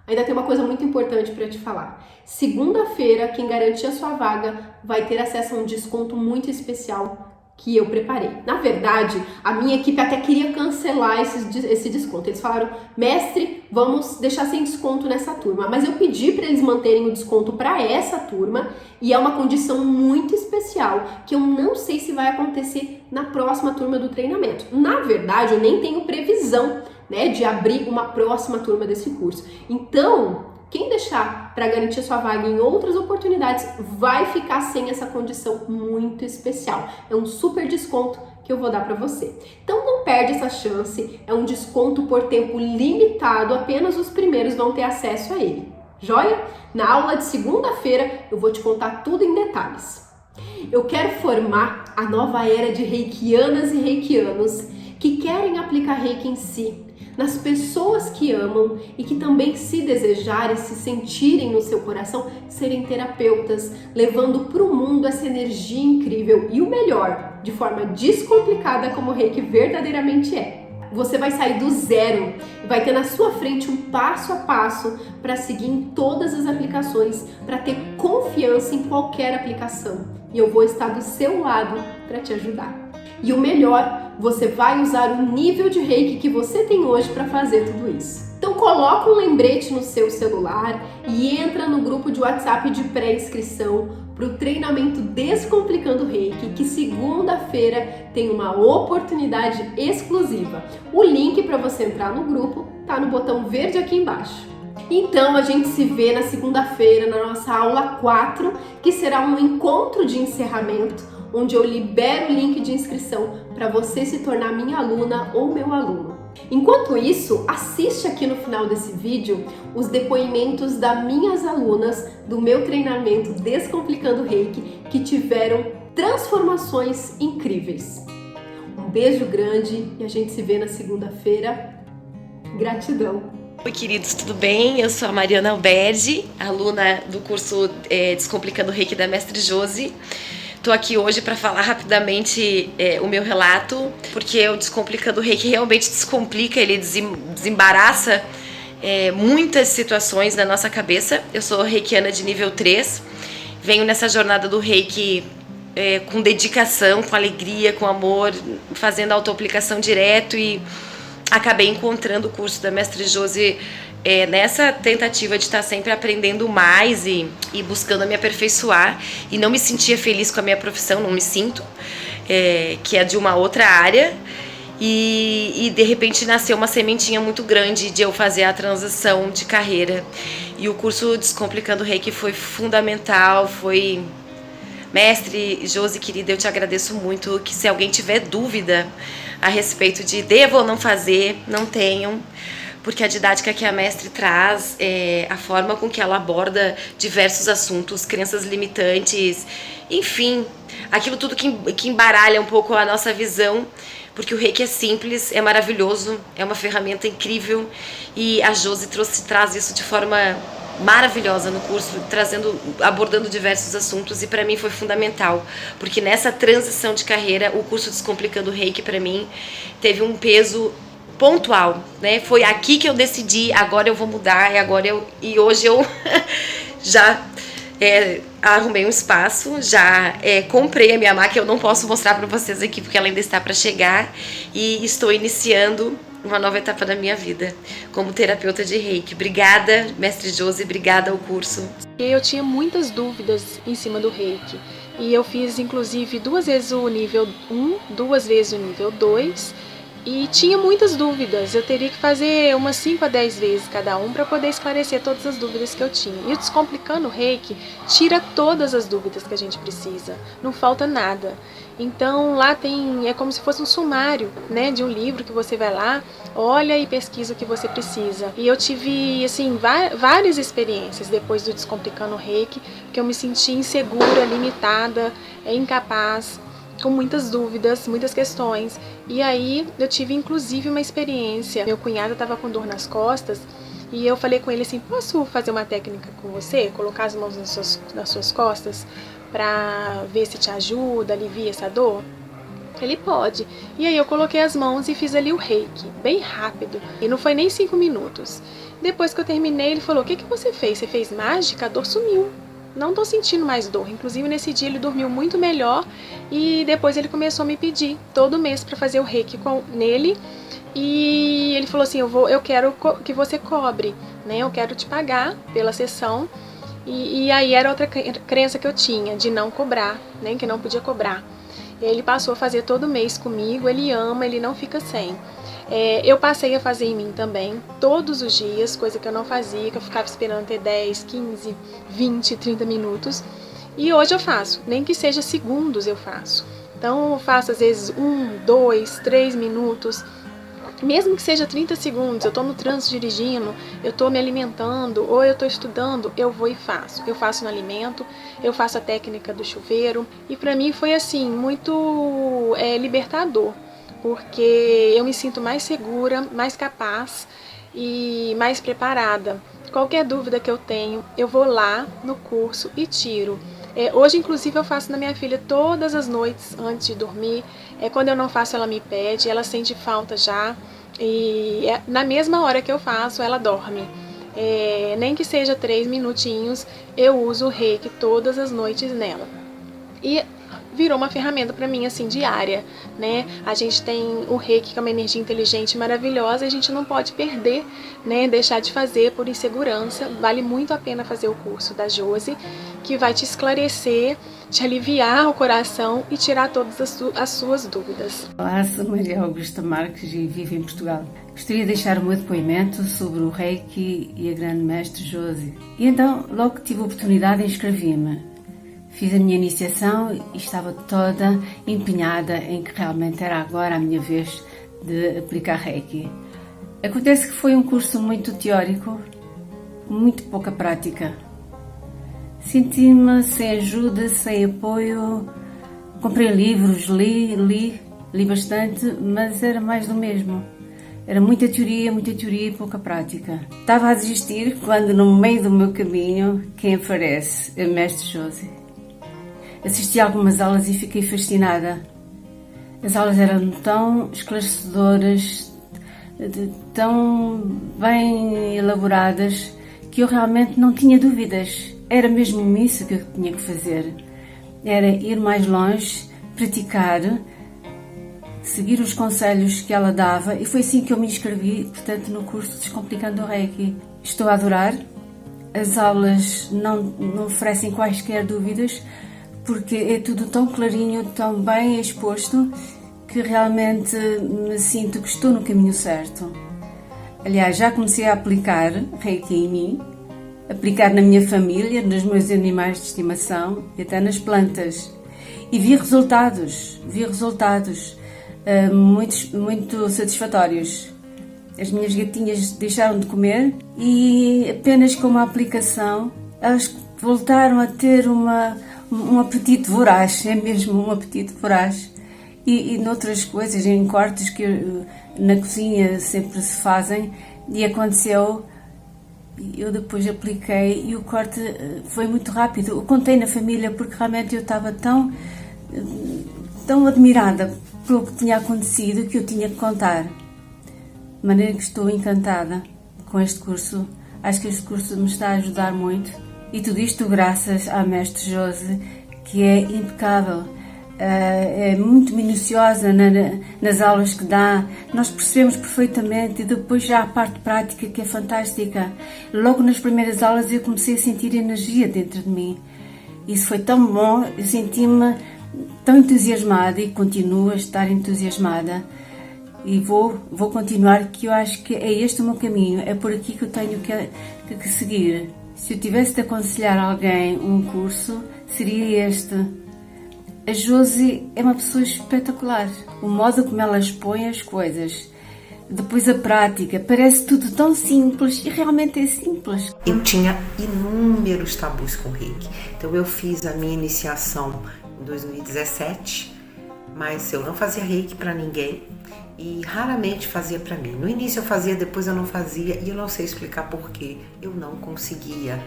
Ainda tem uma coisa muito importante para te falar. Segunda-feira, quem garantir a sua vaga vai ter acesso a um desconto muito especial que eu preparei. Na verdade, a minha equipe até queria cancelar esse desconto. Eles falaram, mestre, vamos deixar sem desconto nessa turma. Mas eu pedi para eles manterem o desconto para essa turma e é uma condição muito especial que eu não sei se vai acontecer na próxima turma do treinamento. Na verdade, eu nem tenho previsão né, de abrir uma próxima turma desse curso. Então, quem deixar para garantir sua vaga em outras oportunidades vai ficar sem essa condição muito especial. É um super desconto que eu vou dar para você. Então não perde essa chance, é um desconto por tempo limitado, apenas os primeiros vão ter acesso a ele. Joia? Na aula de segunda-feira eu vou te contar tudo em detalhes. Eu quero formar a nova era de reikianas e reikianos que querem aplicar reiki em si, nas pessoas que amam e que também, se desejarem, se sentirem no seu coração, serem terapeutas, levando para o mundo essa energia incrível e o melhor, de forma descomplicada como o reiki verdadeiramente é. Você vai sair do zero e vai ter na sua frente um passo a passo para seguir em todas as aplicações, para ter confiança em qualquer aplicação. E eu vou estar do seu lado para te ajudar. E o melhor, você vai usar o nível de reiki que você tem hoje para fazer tudo isso. Então coloca um lembrete no seu celular e entra no grupo de WhatsApp de pré-inscrição para o treinamento Descomplicando Reiki, que segunda-feira tem uma oportunidade exclusiva. O link para você entrar no grupo tá no botão verde aqui embaixo. Então a gente se vê na segunda-feira na nossa aula 4, que será um encontro de encerramento, onde eu libero o link de inscrição para você se tornar minha aluna ou meu aluno. Enquanto isso, assiste aqui no final desse vídeo os depoimentos das minhas alunas do meu treinamento Descomplicando Reiki que tiveram transformações incríveis. Um beijo grande e a gente se vê na segunda-feira. Gratidão! Oi, queridos, tudo bem? Eu sou a Mariana Alberdi, aluna do curso Descomplicando Reiki da Mestre Josi. Estou aqui hoje para falar rapidamente o meu relato, porque o Descomplicando Reiki realmente descomplica, ele desembaraça muitas situações na nossa cabeça. Eu sou reikiana de nível 3, venho nessa jornada do Reiki com dedicação, com alegria, com amor, fazendo autoaplicação direto e acabei encontrando o curso da Mestre Josi nessa tentativa de estar sempre aprendendo mais e buscando me aperfeiçoar, e não me sentia feliz com a minha profissão, não me sinto, que é de uma outra área, e de repente nasceu uma sementinha muito grande de eu fazer a transição de carreira, e o curso Descomplicando Reiki foi fundamental, foi... Mestre Josi, querida, eu te agradeço muito, que se alguém tiver dúvida a respeito de devo ou não fazer, não tenham, porque a didática que a mestre traz, a forma com que ela aborda diversos assuntos, crenças limitantes, enfim, aquilo tudo que embaralha um pouco a nossa visão, porque o Reiki é simples, é maravilhoso, é uma ferramenta incrível, e a Josi traz isso de forma maravilhosa no curso, abordando diversos assuntos, e para mim foi fundamental, porque nessa transição de carreira, o curso Descomplicando Reiki para mim teve um peso pontual, né? Foi aqui que eu decidi, agora eu vou mudar, e hoje eu já arrumei um espaço, já comprei a minha máquina, eu não posso mostrar para vocês aqui porque ela ainda está para chegar, e estou iniciando uma nova etapa da minha vida como terapeuta de Reiki. Obrigada, Mestre Josi, obrigada ao curso. Eu tinha muitas dúvidas em cima do Reiki, e eu fiz inclusive 2 vezes o nível 1, 2 vezes o nível 2, e tinha muitas dúvidas. Eu teria que fazer umas 5 a 10 vezes cada um para poder esclarecer todas as dúvidas que eu tinha. E o Descomplicando Reiki tira todas as dúvidas que a gente precisa, não falta nada. Então lá é como se fosse um sumário, né, de um livro que você vai lá, olha e pesquisa o que você precisa. E eu tive assim várias experiências depois do Descomplicando Reiki, que eu me senti insegura, limitada, incapaz, com muitas dúvidas, muitas questões. E aí eu tive inclusive uma experiência. Meu cunhado estava com dor nas costas e eu falei com ele assim: posso fazer uma técnica com você? Colocar as mãos nas suas costas para ver se te ajuda, alivia essa dor? Ele pode. E aí eu coloquei as mãos e fiz ali o Reiki, bem rápido. E não foi nem 5 minutos. Depois que eu terminei, ele falou: o que você fez? Você fez mágica? A dor sumiu. Não tô sentindo mais dor. Inclusive nesse dia ele dormiu muito melhor, e depois ele começou a me pedir todo mês para fazer o Reiki nele, e ele falou assim: eu quero que você cobre, né? Eu quero te pagar pela sessão. E aí era outra crença que eu tinha, de não cobrar, né? Que não podia cobrar. Ele passou a fazer todo mês comigo, ele ama, ele não fica sem. Eu passei a fazer em mim também, todos os dias, coisa que eu não fazia, que eu ficava esperando ter 10, 15, 20, 30 minutos. E hoje eu faço, nem que seja segundos eu faço. Então eu faço às vezes 1, 2, 3 minutos, mesmo que seja 30 segundos, eu estou no trânsito dirigindo, eu estou me alimentando ou eu estou estudando, eu vou e faço. Eu faço no alimento, eu faço a técnica do chuveiro e para mim foi assim, muito libertador, porque eu me sinto mais segura, mais capaz e mais preparada. Qualquer dúvida que eu tenho, eu vou lá no curso e tiro. Hoje, inclusive, eu faço na minha filha todas as noites antes de dormir. Quando eu não faço, ela me pede, ela sente falta já. E na mesma hora que eu faço, ela dorme. Nem que seja 3 minutinhos, eu uso o reiki todas as noites nela. E virou uma ferramenta para mim, assim, diária, né? A gente tem o reiki, que é uma energia inteligente maravilhosa, e a gente não pode perder, né? Deixar de fazer por insegurança. Vale muito a pena fazer o curso da Josi, que vai te esclarecer, te aliviar o coração e tirar todas as suas dúvidas. Olá, sou Maria Augusta Marques e vivo em Portugal. Gostaria de deixar o meu depoimento sobre o Reiki e a grande mestre Josi. E então, logo que tive a oportunidade, inscrevi-me. Fiz a minha iniciação e estava toda empenhada em que realmente era agora a minha vez de aplicar Reiki. Acontece que foi um curso muito teórico, muito pouca prática. Senti-me sem ajuda, sem apoio. Comprei livros, li bastante, mas era mais do mesmo. Era muita teoria e pouca prática. Estava a desistir quando, no meio do meu caminho, quem aparece é o Mestre Josi. Assisti a algumas aulas e fiquei fascinada. As aulas eram tão esclarecedoras, tão bem elaboradas, que eu realmente não tinha dúvidas. Era mesmo isso que eu tinha que fazer. Era ir mais longe, praticar, seguir os conselhos que ela dava, e foi assim que eu me inscrevi, portanto, no curso Descomplicando o Reiki. Estou a adorar. As aulas não oferecem quaisquer dúvidas, porque é tudo tão clarinho, tão bem exposto, que realmente me sinto que estou no caminho certo. Aliás, já comecei a aplicar Reiki em mim, aplicar na minha família, nos meus animais de estimação e até nas plantas. E vi resultados muito satisfatórios. As minhas gatinhas deixaram de comer e apenas com uma aplicação elas voltaram a ter um apetite voraz, é mesmo um apetite voraz. E noutras coisas, em cortes que na cozinha sempre se fazem, e aconteceu, eu depois apliquei e o corte foi muito rápido. Eu contei na família porque realmente eu estava tão admirada pelo que tinha acontecido que eu tinha que contar. De maneira que estou encantada com este curso. Acho que este curso me está a ajudar muito. E tudo isto graças à Mestre Josi, que é impecável, é muito minuciosa nas aulas que dá. Nós percebemos perfeitamente, e depois já a parte prática, que é fantástica. Logo nas primeiras aulas eu comecei a sentir energia dentro de mim. Isso foi tão bom, eu senti-me tão entusiasmada e continuo a estar entusiasmada. E vou continuar, que eu acho que é este o meu caminho, é por aqui que eu tenho que seguir. Se eu tivesse de aconselhar alguém um curso, seria este. A Josi é uma pessoa espetacular. O modo como ela expõe as coisas, depois a prática, parece tudo tão simples, e realmente é simples. Eu tinha inúmeros tabus com Reiki. Então eu fiz a minha iniciação em 2017, mas eu não fazia Reiki para ninguém e raramente fazia para mim. No início eu fazia, depois eu não fazia, e eu não sei explicar porquê. Eu não conseguia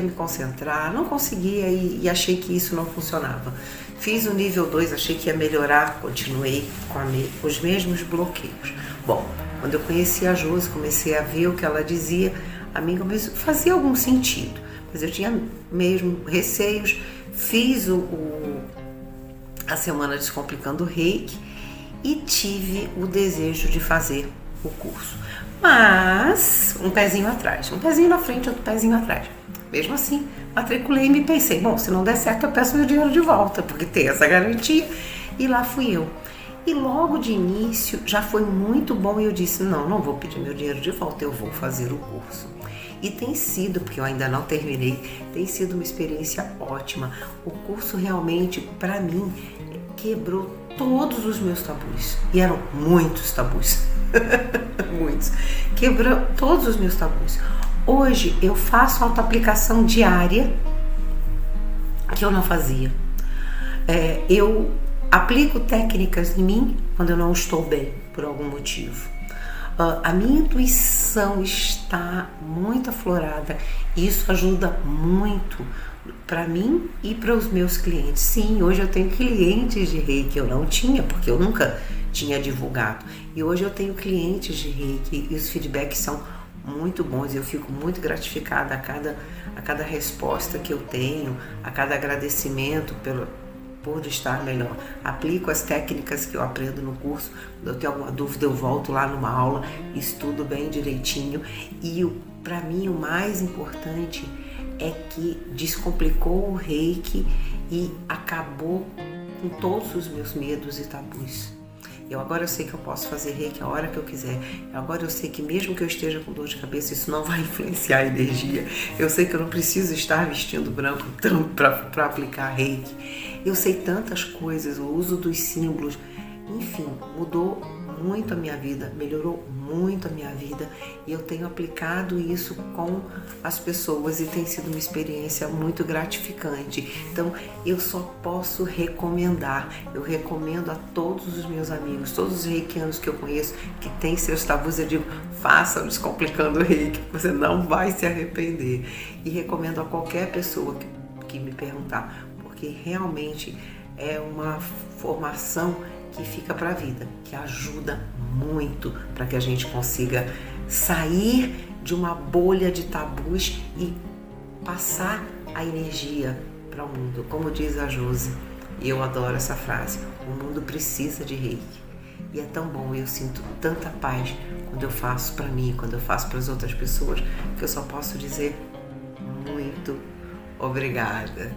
me concentrar, não conseguia, e achei que isso não funcionava. Fiz o nível 2, achei que ia melhorar, continuei com os mesmos bloqueios. Bom, quando eu conheci a Josi, comecei a ver o que ela dizia, a mim fazia algum sentido, mas eu tinha mesmo receios. Fiz a semana Descomplicando o Reiki e tive o desejo de fazer o curso, mas um pezinho atrás, um pezinho na frente, outro pezinho atrás. Mesmo assim, matriculei e me pensei, bom, se não der certo eu peço meu dinheiro de volta, porque tem essa garantia, e lá fui eu. E logo de início já foi muito bom e eu disse, não vou pedir meu dinheiro de volta, eu vou fazer o curso. E tem sido, porque eu ainda não terminei, tem sido uma experiência ótima. O curso realmente, para mim, quebrou todos os meus tabus. E eram muitos tabus. Muitos. Quebrou todos os meus tabus. Hoje eu faço autoaplicação diária que eu não fazia. Eu aplico técnicas em mim quando eu não estou bem, por algum motivo. A minha intuição está muito aflorada e isso ajuda muito para mim e para os meus clientes. Sim, hoje eu tenho clientes de Reiki, eu não tinha, porque eu nunca tinha divulgado. E hoje eu tenho clientes de Reiki e os feedbacks são muito bons. Eu fico muito gratificada a cada resposta que eu tenho, a cada agradecimento por estar melhor. Aplico as técnicas que eu aprendo no curso. Quando eu tenho alguma dúvida, eu volto lá numa aula, estudo bem direitinho. E para mim o mais importante é que descomplicou o Reiki e acabou com todos os meus medos e tabus. Agora eu sei que eu posso fazer Reiki a hora que eu quiser. Agora eu sei que mesmo que eu esteja com dor de cabeça, isso não vai influenciar a energia. Eu sei que eu não preciso estar vestindo branco para aplicar Reiki. Eu sei tantas coisas, o uso dos símbolos. Enfim, mudou muito a minha vida, melhorou muito a minha vida. E eu tenho aplicado isso com as pessoas e tem sido uma experiência muito gratificante. Então, eu só posso recomendar. Eu recomendo a todos os meus amigos, todos os reikianos que eu conheço, que têm seus tabus, eu digo, façam Descomplicando o Reiki, você não vai se arrepender. E recomendo a qualquer pessoa que me perguntar, porque realmente é uma formação que fica para a vida, que ajuda muito para que a gente consiga sair de uma bolha de tabus e passar a energia para o mundo. Como diz a Josi, e eu adoro essa frase, o mundo precisa de Reiki. E é tão bom, eu sinto tanta paz quando eu faço para mim, quando eu faço para as outras pessoas, que eu só posso dizer muito obrigada.